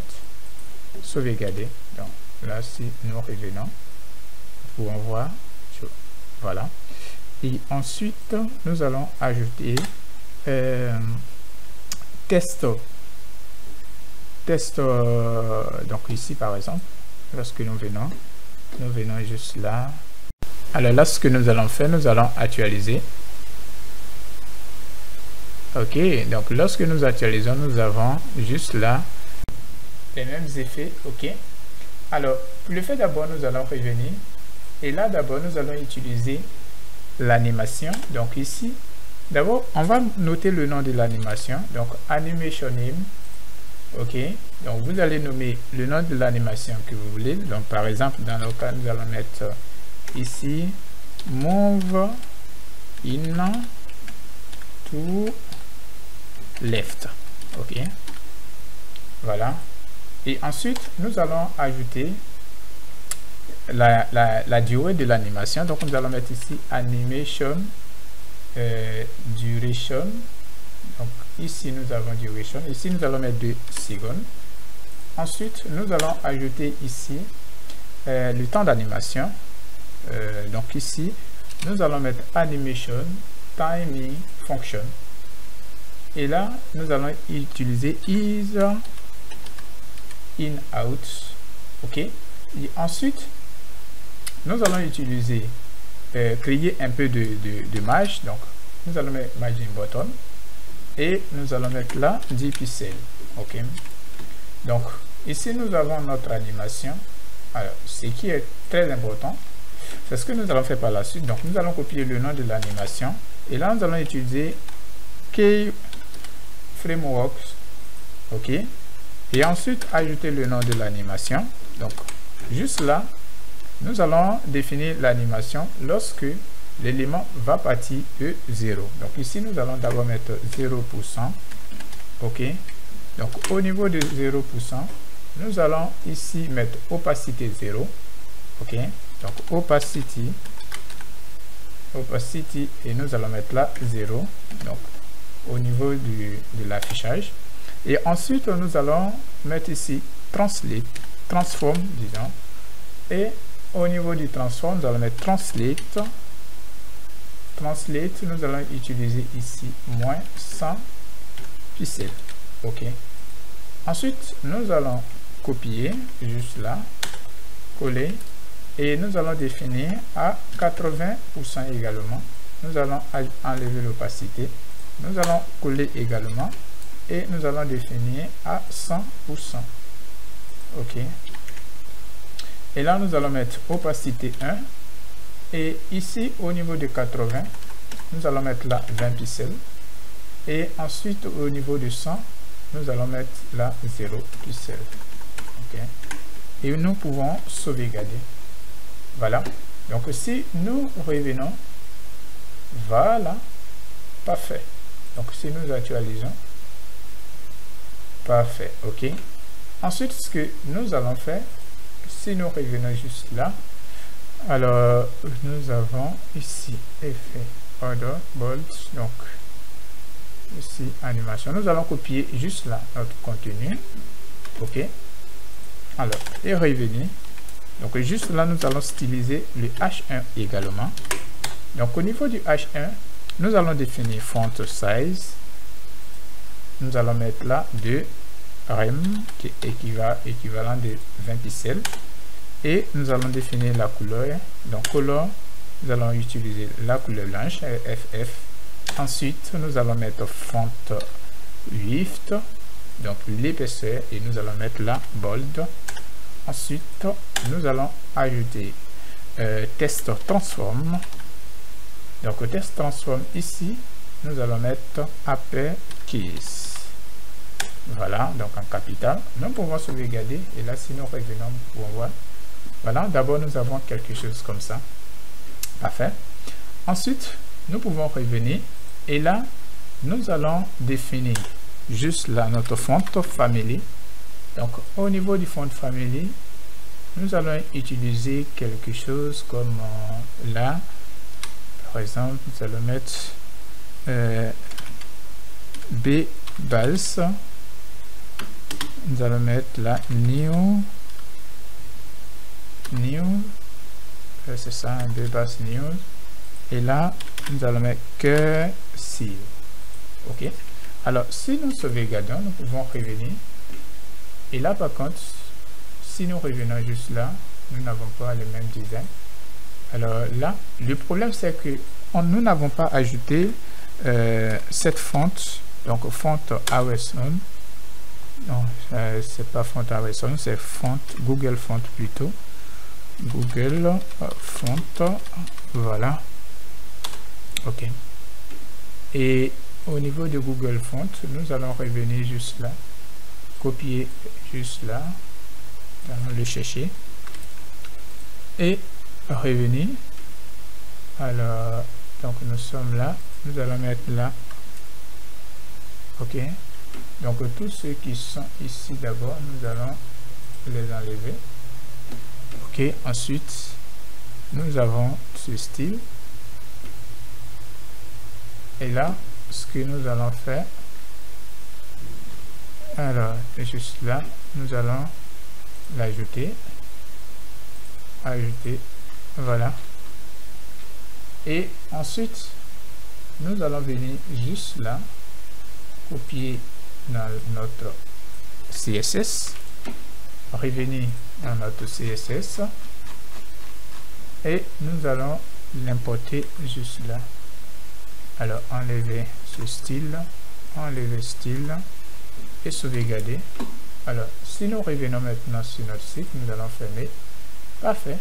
Sauvegarder. Donc, là, si nous revenons, nous pouvons voir. Voilà. Et ensuite, nous allons ajouter test. Donc ici, par exemple, lorsque nous venons juste là. Alors là, ce que nous allons faire, nous allons actualiser. Ok, donc lorsque nous actualisons, nous avons juste là les mêmes effets. Ok. Alors, pour le fait, d'abord, nous allons revenir. Et là, d'abord, nous allons utiliser l'animation. Donc ici, d'abord, on va noter le nom de l'animation. Donc, animation name. Ok. Donc, vous allez nommer le nom de l'animation que vous voulez. Donc, par exemple, dans le cas, nous allons mettre ici move in to left. Ok. Voilà. Et ensuite, nous allons ajouter la durée de l'animation. Donc, nous allons mettre ici animation duration. Donc, ici, nous avons duration. Ici, nous allons mettre 2 secondes. Ensuite, nous allons ajouter ici le temps d'animation. Donc, ici, nous allons mettre animation timing function. Et là, nous allons utiliser is in out. Ok. Et ensuite, nous allons utiliser créer un peu de marge. Donc, nous allons mettre margin bottom et nous allons mettre là 10 pixels. Ok. Donc, ici, nous avons notre animation. Alors, ce qui est très important, c'est ce que nous allons faire par la suite. Donc, nous allons copier le nom de l'animation et là, nous allons utiliser Keyframeworks. Ok. Et ensuite, ajouter le nom de l'animation. Donc, juste là, nous allons définir l'animation lorsque l'élément va partir de 0. Donc, ici, nous allons d'abord mettre 0%. OK. Donc, au niveau de 0%, nous allons ici mettre opacité 0. OK. Donc, opacity, et nous allons mettre là 0. Donc, au niveau de l'affichage. Et ensuite, nous allons mettre ici transform, disons. Et au niveau du transform, nous allons mettre translate. Translate, nous allons utiliser ici moins 100 pixels. OK. Ensuite, nous allons copier juste là, coller. Et nous allons définir à 80% également. Nous allons enlever l'opacité. Nous allons coller également. Et nous allons définir à 100%. OK. Et là, nous allons mettre opacité 1. Et ici, au niveau de 80, nous allons mettre là 20 pixels. Et ensuite, au niveau de 100, nous allons mettre là 0 pixels. OK. Et nous pouvons sauvegarder. Voilà. Donc, si nous revenons, voilà, parfait. Donc, si nous actualisons, parfait, OK. Ensuite, ce que nous allons faire, si nous revenons juste là, alors, nous avons ici, effet, order, bold, donc, ici, animation. Nous allons copier juste là, notre contenu, OK. Alors, et revenir. Donc, juste là, nous allons styliser le H1 également. Donc, au niveau du H1, nous allons définir font size. Nous allons mettre là 2 rem qui est équivalent de 20 pixels. Et nous allons définir la couleur. Donc, couleur, nous allons utiliser la couleur blanche, FF. Ensuite, nous allons mettre font width, donc l'épaisseur, et nous allons mettre là bold. Ensuite, nous allons ajouter test transform. Donc test transform ici, nous allons mettre uppercase. Voilà, donc en capital. Nous pouvons sauvegarder et là si nous revenons, nous pouvons voir. Voilà, d'abord nous avons quelque chose comme ça. Parfait. Ensuite, nous pouvons revenir et là, nous allons définir juste là notre font family. Donc au niveau du font family, nous allons utiliser quelque chose comme là, par exemple, nous allons mettre B base. Nous allons mettre là new, c'est ça, B base news. Et là, nous allons mettre cursive. Ok. Alors, si nous sauvegardons, nous pouvons revenir. Et là, par contre, si nous revenons juste là, nous n'avons pas le même design. Alors là, le problème, c'est que nous n'avons pas ajouté cette fonte. Donc, fonte AOS-on. Non, c'est pas font AOS-on, c'est font Google Font plutôt. Google Font. Voilà. Ok. Et au niveau de Google Font, nous allons revenir juste là. Copier juste là. Nous allons le chercher. Et revenir. Alors, donc nous sommes là. Nous allons mettre là. Ok. Donc tous ceux qui sont ici d'abord, nous allons les enlever. Ok. Ensuite, nous avons ce style. Et là, ce que nous allons faire, alors juste là, nous allons l'ajouter, ajouter, voilà. Et ensuite, nous allons venir juste là, copier dans notre CSS, revenir dans notre CSS et nous allons l'importer juste là. Alors enlever ce style, enlever style et sauvegarder. Alors si nous revenons maintenant sur notre site, nous allons fermer. Parfait.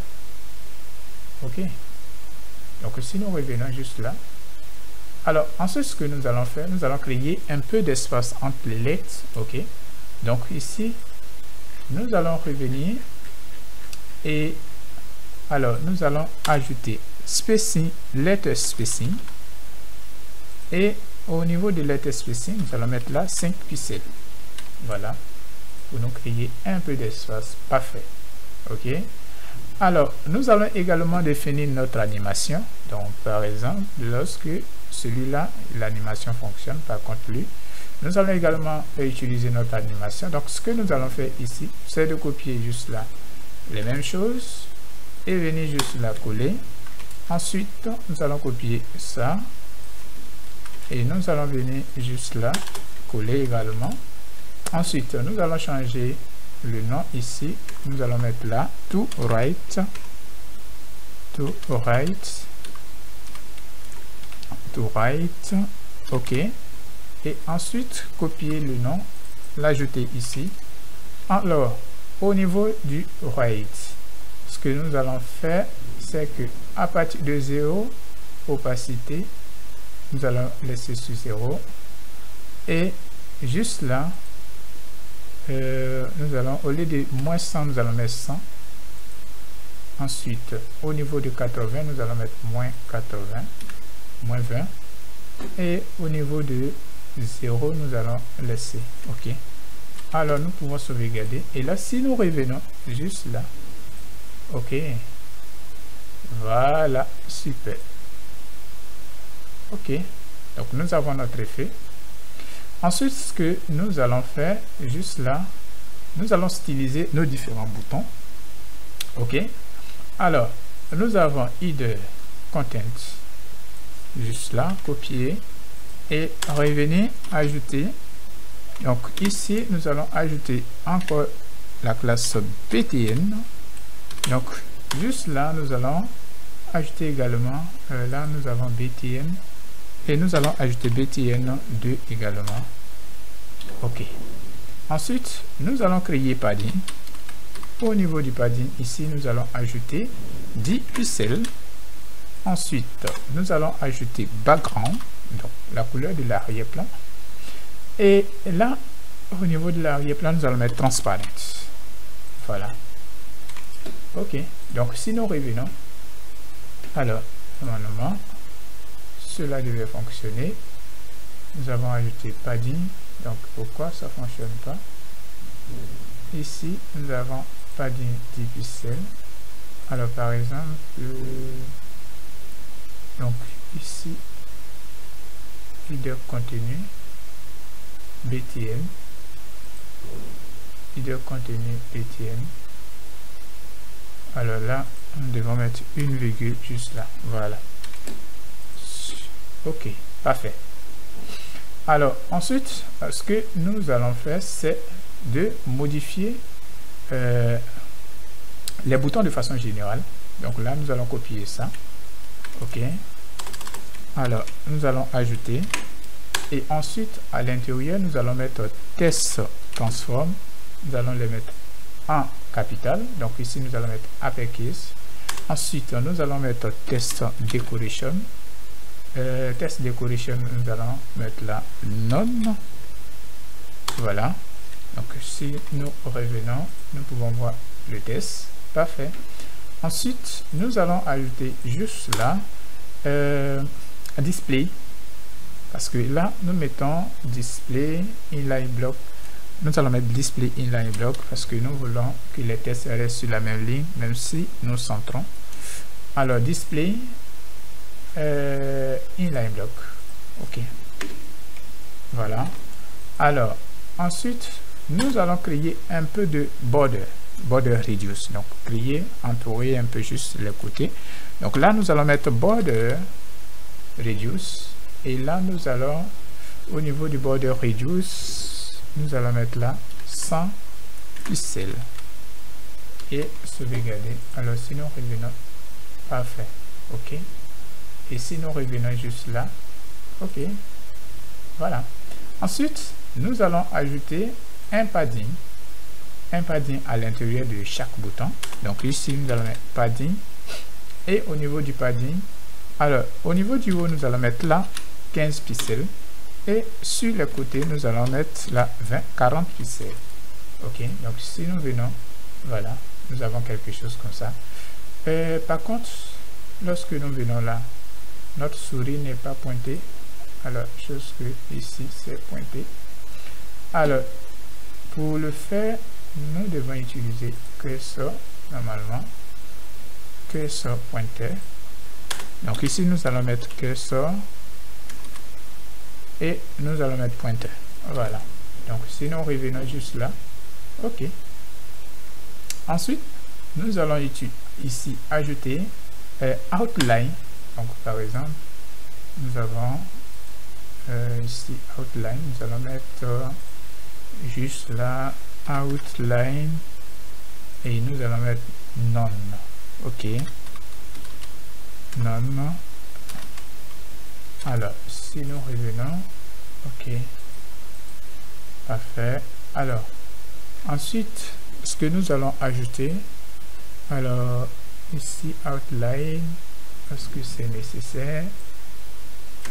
Ok. Donc si nous revenons juste là, alors ensuite ce que nous allons faire, nous allons créer un peu d'espace entre les lettres. Ok. Donc ici nous allons revenir et alors nous allons ajouter spacing, letter spacing. Et au niveau de letter spacing, nous allons mettre là 5 pixels. Voilà. Pour nous créer un peu d'espace. Parfait. Ok. Alors, nous allons également définir notre animation. Donc, par exemple, lorsque celui-là, l'animation fonctionne, par contre lui, nous allons également utiliser notre animation. Donc, ce que nous allons faire ici, c'est de copier juste là les mêmes choses et venir juste là coller. Ensuite, nous allons copier ça. Et nous allons venir juste là, coller également. Ensuite, nous allons changer le nom ici. Nous allons mettre là, to right. Ok. Et ensuite, copier le nom, l'ajouter ici. Alors, au niveau du right, ce que nous allons faire, c'est que à partir de 0, opacité, nous allons laisser sur 0 et juste là nous allons, au lieu de moins 100, nous allons mettre 100. Ensuite au niveau de 80, nous allons mettre moins 80, moins 20 et au niveau de 0, nous allons laisser. Ok. Alors nous pouvons sauvegarder et là si nous revenons juste là, ok, voilà, super. Ok, donc nous avons notre effet. Ensuite, ce que nous allons faire, juste là, nous allons styliser nos différents boutons. Ok, alors, nous avons header content, juste là, copier et revenir, ajouter. Donc ici, nous allons ajouter encore la classe btn. Donc, juste là, nous allons ajouter également, là, nous avons btn. Et nous allons ajouter btn2 également. Ok. Ensuite, nous allons créer padding. Au niveau du padding, ici, nous allons ajouter 10 pixels. ensuite, nous allons ajouter background, donc la couleur de l'arrière-plan. Et là, au niveau de l'arrière-plan, nous allons mettre transparent. Voilà. Ok. Donc, si nous revenons, alors, normalement, cela devait fonctionner. Nous avons ajouté padding. Donc, pourquoi ça ne fonctionne pas? Ici, nous avons padding 10 pixels. Alors, par exemple, donc ici, header contenu, BTN, header contenu BTN. Alors là, nous devons mettre une virgule juste là. Voilà. Ok, parfait. Alors, ensuite, ce que nous allons faire, c'est de modifier les boutons de façon générale. Donc là, nous allons copier ça. Ok. Alors, nous allons ajouter. Et ensuite, à l'intérieur, nous allons mettre test transform. Nous allons les mettre en capital. Donc ici, nous allons mettre uppercase. Ensuite, nous allons mettre test decoration. Test decoration, nous allons mettre là none. Voilà. Donc si nous revenons, nous pouvons voir le test. Parfait. Ensuite, nous allons ajouter juste là display, parce que là nous mettons display inline block. Nous allons mettre display inline block parce que nous voulons que les tests restent sur la même ligne, même si nous centrons. Alors display inline block. Ok. Voilà. Alors ensuite, nous allons créer un peu de border reduce. Donc créer, entourer un peu juste les côtés. Donc là nous allons mettre border reduce, et là nous allons au niveau du border reduce, nous allons mettre là 100 pixels et sauvegarder. Alors si nous revenons, parfait, ok. Et si nous revenons juste là, ok, voilà. Ensuite, nous allons ajouter un padding à l'intérieur de chaque bouton. Donc ici nous allons mettre padding, et au niveau du padding, alors au niveau du haut nous allons mettre là 15 pixels, et sur les côtés nous allons mettre là 40 pixels. Ok, donc si nous venons, voilà, nous avons quelque chose comme ça. Par contre, lorsque nous venons là, notre souris n'est pas pointée. Alors chose que ici c'est pointé. Alors pour le faire, nous devons utiliser cursor, normalement cursor pointer. Donc ici nous allons mettre cursor et nous allons mettre pointer. Voilà. Donc si nous revenons juste là, ok. Ensuite nous allons ici ajouter outline. Donc par exemple nous avons ici outline, nous allons mettre juste là outline, et nous allons mettre none. Ok, none. Alors si nous revenons, ok, parfait. Alors ensuite, ce que nous allons ajouter, alors ici outline, parce que c'est nécessaire.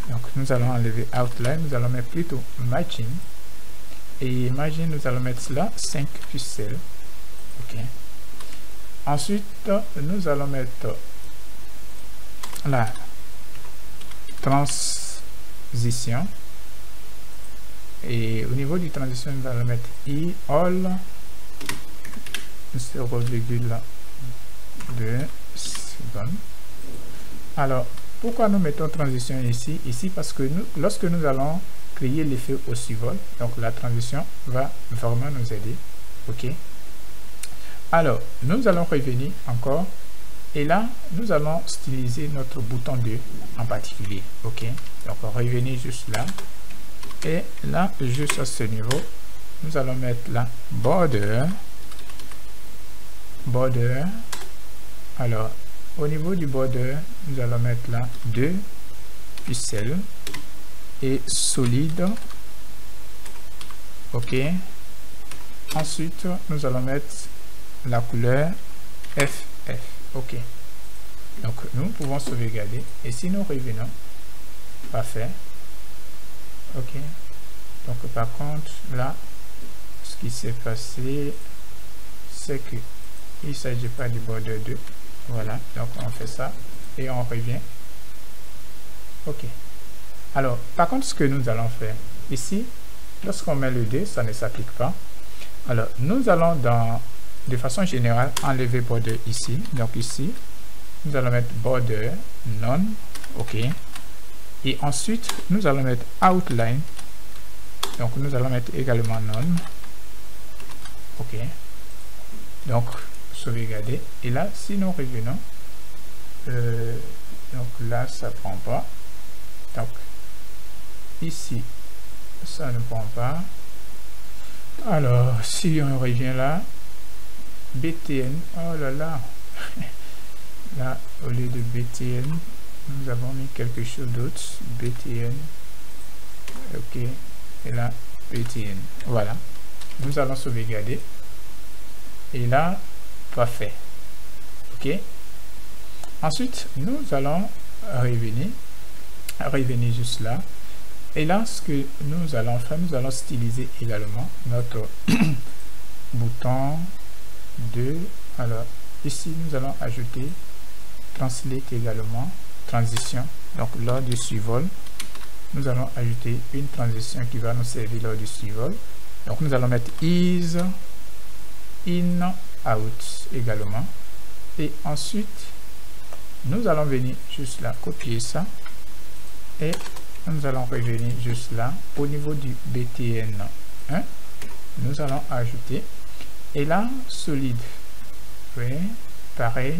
Donc nous allons enlever outline, nous allons mettre plutôt matching, et imagine nous allons mettre cela 5 pixels. Ok. Ensuite nous allons mettre la transition, et au niveau du transition nous allons mettre all 0,2 secondes. Alors pourquoi nous mettons transition ici? Ici parce que lorsque nous allons créer l'effet au survol, donc la transition va vraiment nous aider. Ok. Alors nous allons revenir encore, et là nous allons styliser notre bouton 2 en particulier. Ok. Donc revenir juste là, et là juste à ce niveau nous allons mettre là border. Alors au niveau du border nous allons mettre là 2 pixels et solide. Ok. Ensuite nous allons mettre la couleur FF. Ok. Donc nous pouvons sauvegarder et si nous revenons, parfait. Ok, donc par contre là ce qui s'est passé c'est que il ne s'agit pas du border 2. Voilà, donc on fait ça et on revient. Ok, alors par contre ce que nous allons faire ici, lorsqu'on met le 2, ça ne s'applique pas. Alors nous allons de façon générale enlever border ici. Donc ici nous allons mettre border none. Ok, et ensuite nous allons mettre outline. Donc nous allons mettre également none. Ok, donc sauvegarder et là si nous revenons, donc là ça prend pas, donc ici ça ne prend pas. Alors si on revient là, btn, oh là là, là au lieu de btn nous avons mis quelque chose d'autre, btn. Ok, et là btn. Voilà, nous allons sauvegarder et là parfait. Ok, ensuite nous allons revenir juste là et là ce que nous allons faire, nous allons styliser également notre bouton 2. Alors ici nous allons ajouter translate également, transition. Donc lors du survol nous allons ajouter une transition qui va nous servir lors du survol. Donc nous allons mettre is in out également et ensuite nous allons venir juste là, copier ça et nous allons revenir juste là au niveau du btn 1. Nous allons ajouter et là solide, oui, pareil.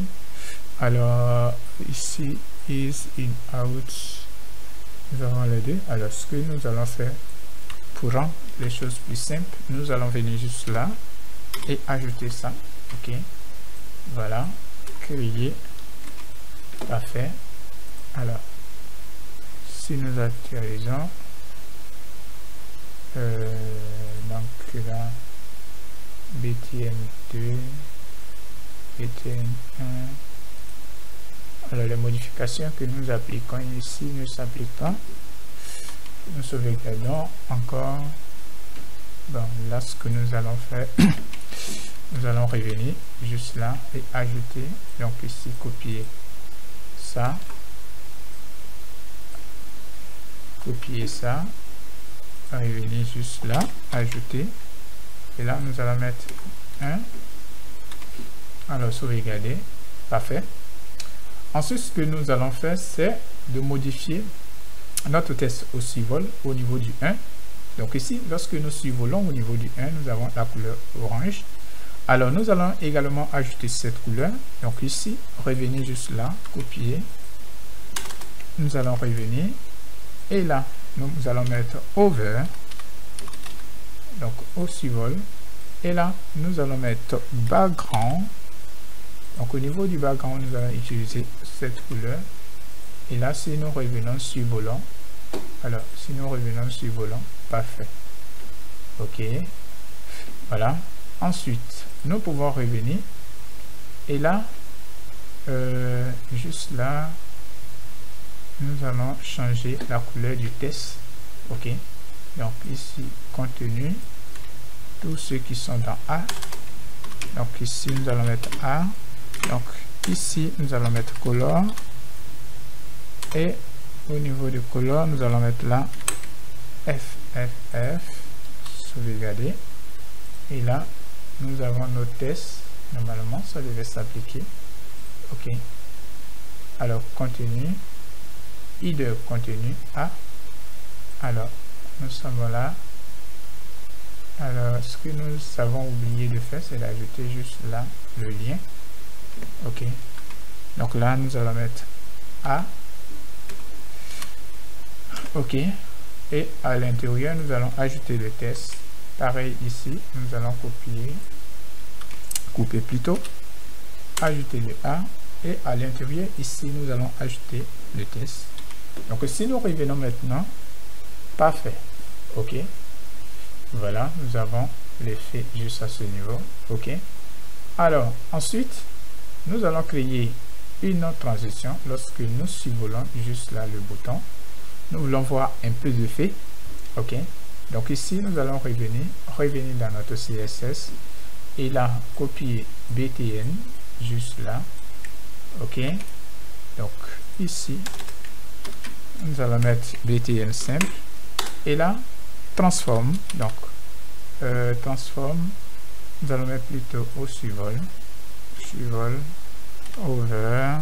Alors ici is in out, nous avons les deux. Alors ce que nous allons faire pour rendre les choses plus simples, nous allons venir juste là et ajouter ça. Ok, voilà, créer, parfait. Alors si nous actualisons, donc là btn2, btn1, alors les modifications que nous appliquons ici ne s'appliquent pas. Nous sauvegardons encore. Bon, là ce que nous allons faire, nous allons revenir juste là et ajouter, donc ici copier ça, copier ça, revenir juste là, ajouter et là nous allons mettre 1. Alors sauvegarder, parfait. Ensuite ce que nous allons faire c'est de modifier notre test au survol au niveau du 1. Donc ici lorsque nous survolons au niveau du 1 nous avons la couleur orange. Alors nous allons également ajouter cette couleur. Donc ici revenir juste là, copier, nous allons revenir et là nous allons mettre over, donc au survol et là nous allons mettre background. Donc au niveau du background nous allons utiliser cette couleur et là si nous revenons survolant, alors si nous revenons survolant, parfait. Ok, voilà. Ensuite nous pouvons revenir et là juste là nous allons changer la couleur du test. Ok, donc ici contenu, tous ceux qui sont dans A, donc ici nous allons mettre A, donc ici nous allons mettre color et au niveau du color nous allons mettre là FFF, sauvegarder et là nous avons nos tests. Normalement ça devait s'appliquer. Ok, alors contenu, id contenu A, alors nous sommes là. Alors ce que nous avons oublié de faire c'est d'ajouter juste là le lien. Ok, donc là nous allons mettre A. Ok, et à l'intérieur nous allons ajouter le test. Pareil ici nous allons couper plutôt, ajouter le A et à l'intérieur ici nous allons ajouter le test. Donc si nous revenons maintenant, parfait. Ok, voilà, nous avons l'effet juste à ce niveau. Ok, alors ensuite nous allons créer une autre transition lorsque nous survolons juste là le bouton. Nous voulons voir un peu d'effet. Ok, donc ici nous allons revenir dans notre CSS et là copier BTN juste là. Ok, donc ici nous allons mettre BTN simple et là transforme. Donc transforme, nous allons mettre plutôt au survol over.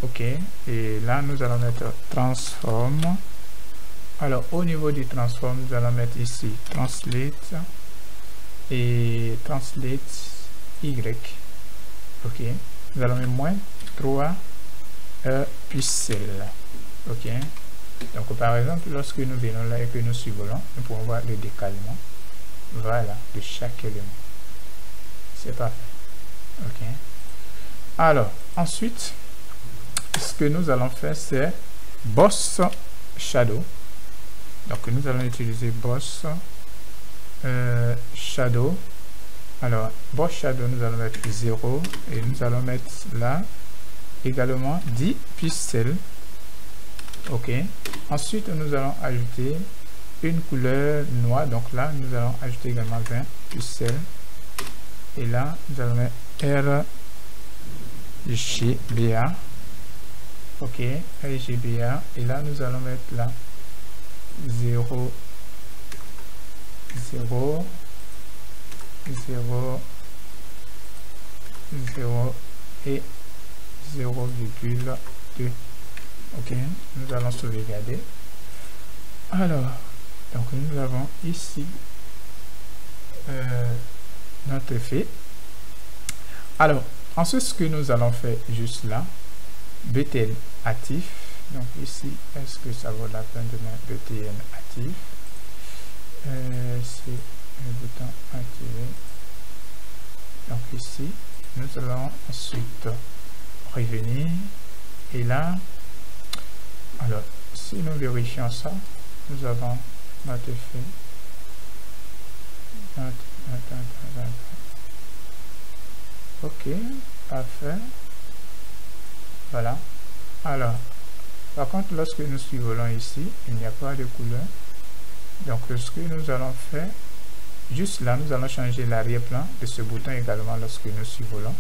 Ok, et là nous allons mettre transform. Alors au niveau du transform, nous allons mettre ici translate et translate y. Ok, nous allons mettre moins 3 pixels. Ok, donc par exemple lorsque nous venons là et que nous survolons, nous pouvons voir le décalement, voilà, de chaque élément. C'est parfait. Ok, alors ensuite ce que nous allons faire, c'est boss shadow. Donc nous allons utiliser boss shadow. Alors boss shadow, nous allons mettre 0 et nous allons mettre là également 10 pixels. Ok, ensuite nous allons ajouter une couleur noire, donc là nous allons ajouter également 20 pixels et là nous allons mettre RGBA. Ok, RGBA et là nous allons mettre là 0 0 0 0 et 0,2. ok, nous allons sauvegarder. Alors donc nous avons ici notre effet. Alors ensuite ce que nous allons faire juste là, BTN actif. Donc ici, est-ce que ça vaut la peine de mettre BTN actif? C'est le bouton activé. Donc ici, nous allons ensuite revenir et là, alors si nous vérifions ça, nous avons notre effet. Ok, parfait. Voilà. Alors, par contre, lorsque nous survolons ici, il n'y a pas de couleur. Donc, ce que nous allons faire, juste là, nous allons changer l'arrière-plan de ce bouton également lorsque nous survolons.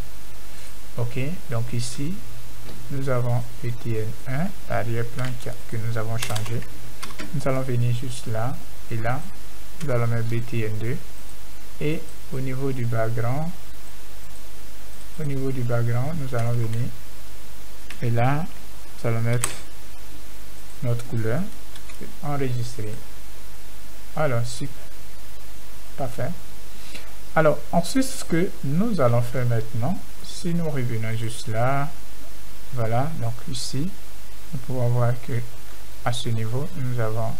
Ok, donc ici, nous avons BTN1, l'arrière-plan que nous avons changé. Nous allons venir juste là, et là, nous allons mettre BTN2. Et au niveau du background, nous allons venir, et là, nous allons mettre notre couleur, enregistrer. Alors, super, parfait. Alors, ensuite, ce que nous allons faire maintenant, si nous revenons juste là, voilà, donc ici, nous pouvons voir que à ce niveau, nous avons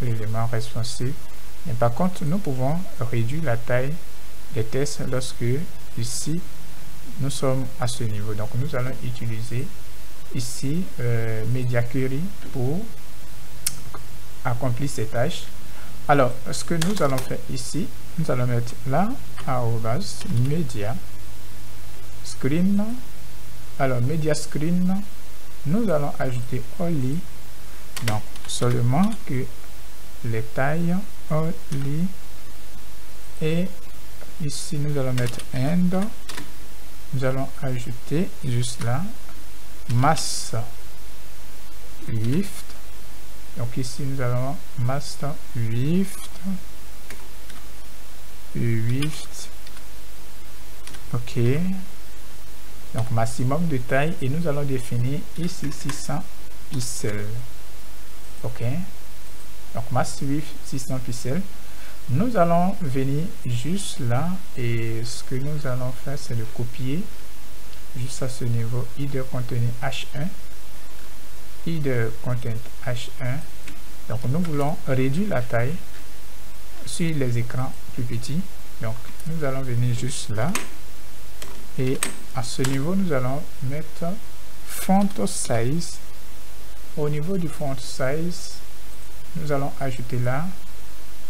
l'élément responsive. Mais par contre, nous pouvons réduire la taille des tests lorsque ici, nous sommes à ce niveau. Donc, nous allons utiliser ici Media Query pour accomplir ces tâches. Alors, ce que nous allons faire ici, nous allons mettre là, arrobas, media screen. Alors, media screen, nous allons ajouter only, donc seulement que les tailles only, et ici nous allons mettre end, nous allons ajouter juste là mass width. Donc ici nous allons master width, ok, donc maximum de taille, et nous allons définir ici 600 pixels. Ok, donc mass width 600 pixels. Nous allons venir juste là, et ce que nous allons faire, c'est de copier juste à ce niveau header contenu H1, header content H1. Donc nous voulons réduire la taille sur les écrans plus petits. Donc nous allons venir juste là, et à ce niveau nous allons mettre font size. Au niveau du font size, nous allons ajouter là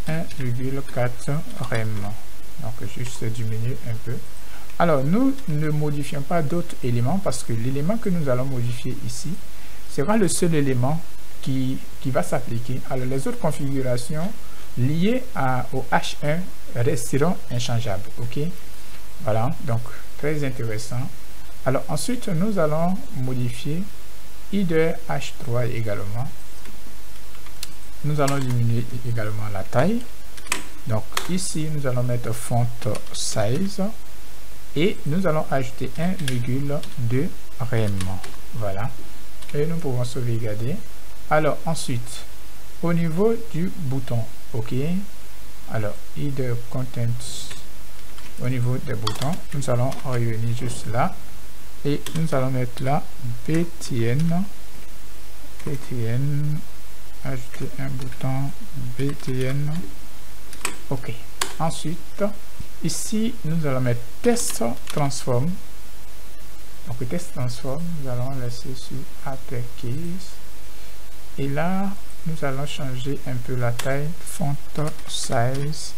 1,4 rem. Donc juste diminuer un peu. Alors, nous ne modifions pas d'autres éléments parce que l'élément que nous allons modifier ici sera le seul élément qui va s'appliquer. Alors, les autres configurations liées au H1 resteront inchangeables. OK? Voilà, donc très intéressant. Alors, ensuite, nous allons modifier header H3 également. Nous allons diminuer également la taille. Donc, ici, nous allons mettre font size. Et nous allons ajouter 1,2 rem. Voilà. Et nous pouvons sauvegarder. Alors ensuite, au niveau du bouton, OK. Alors, header contents, au niveau des boutons, nous allons revenir juste là. Et nous allons mettre là BTN. BTN. Ajouter un bouton BTN. OK. Ensuite, ici, nous allons mettre test transform. Donc, test transform, nous allons laisser sur uppercase. Et là, nous allons changer un peu la taille, font size.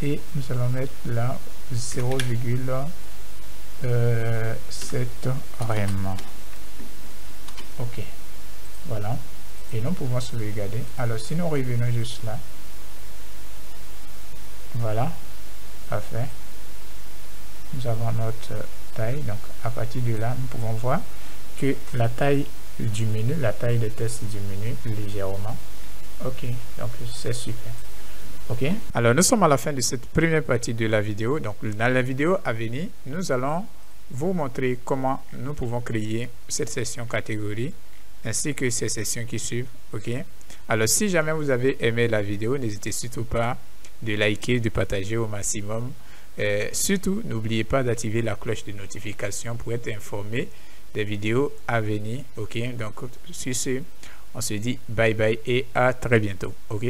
Et nous allons mettre là 0,7 rem. OK. Voilà. Et nous pouvons sauvegarder. Alors, si nous revenons juste là. Voilà. Parfait. Nous avons notre taille. Donc, à partir de là, nous pouvons voir que la taille du menu, la taille de test diminue légèrement. OK. Donc, c'est super. OK. Alors, nous sommes à la fin de cette première partie de la vidéo. Donc, dans la vidéo à venir, nous allons vous montrer comment nous pouvons créer cette session catégorie ainsi que ces sessions qui suivent. OK. Alors, si jamais vous avez aimé la vidéo, n'hésitez surtout pas de liker, de partager au maximum. Surtout, n'oubliez pas d'activer la cloche de notification pour être informé des vidéos à venir. OK. Donc, sur ce, on se dit bye bye et à très bientôt. OK.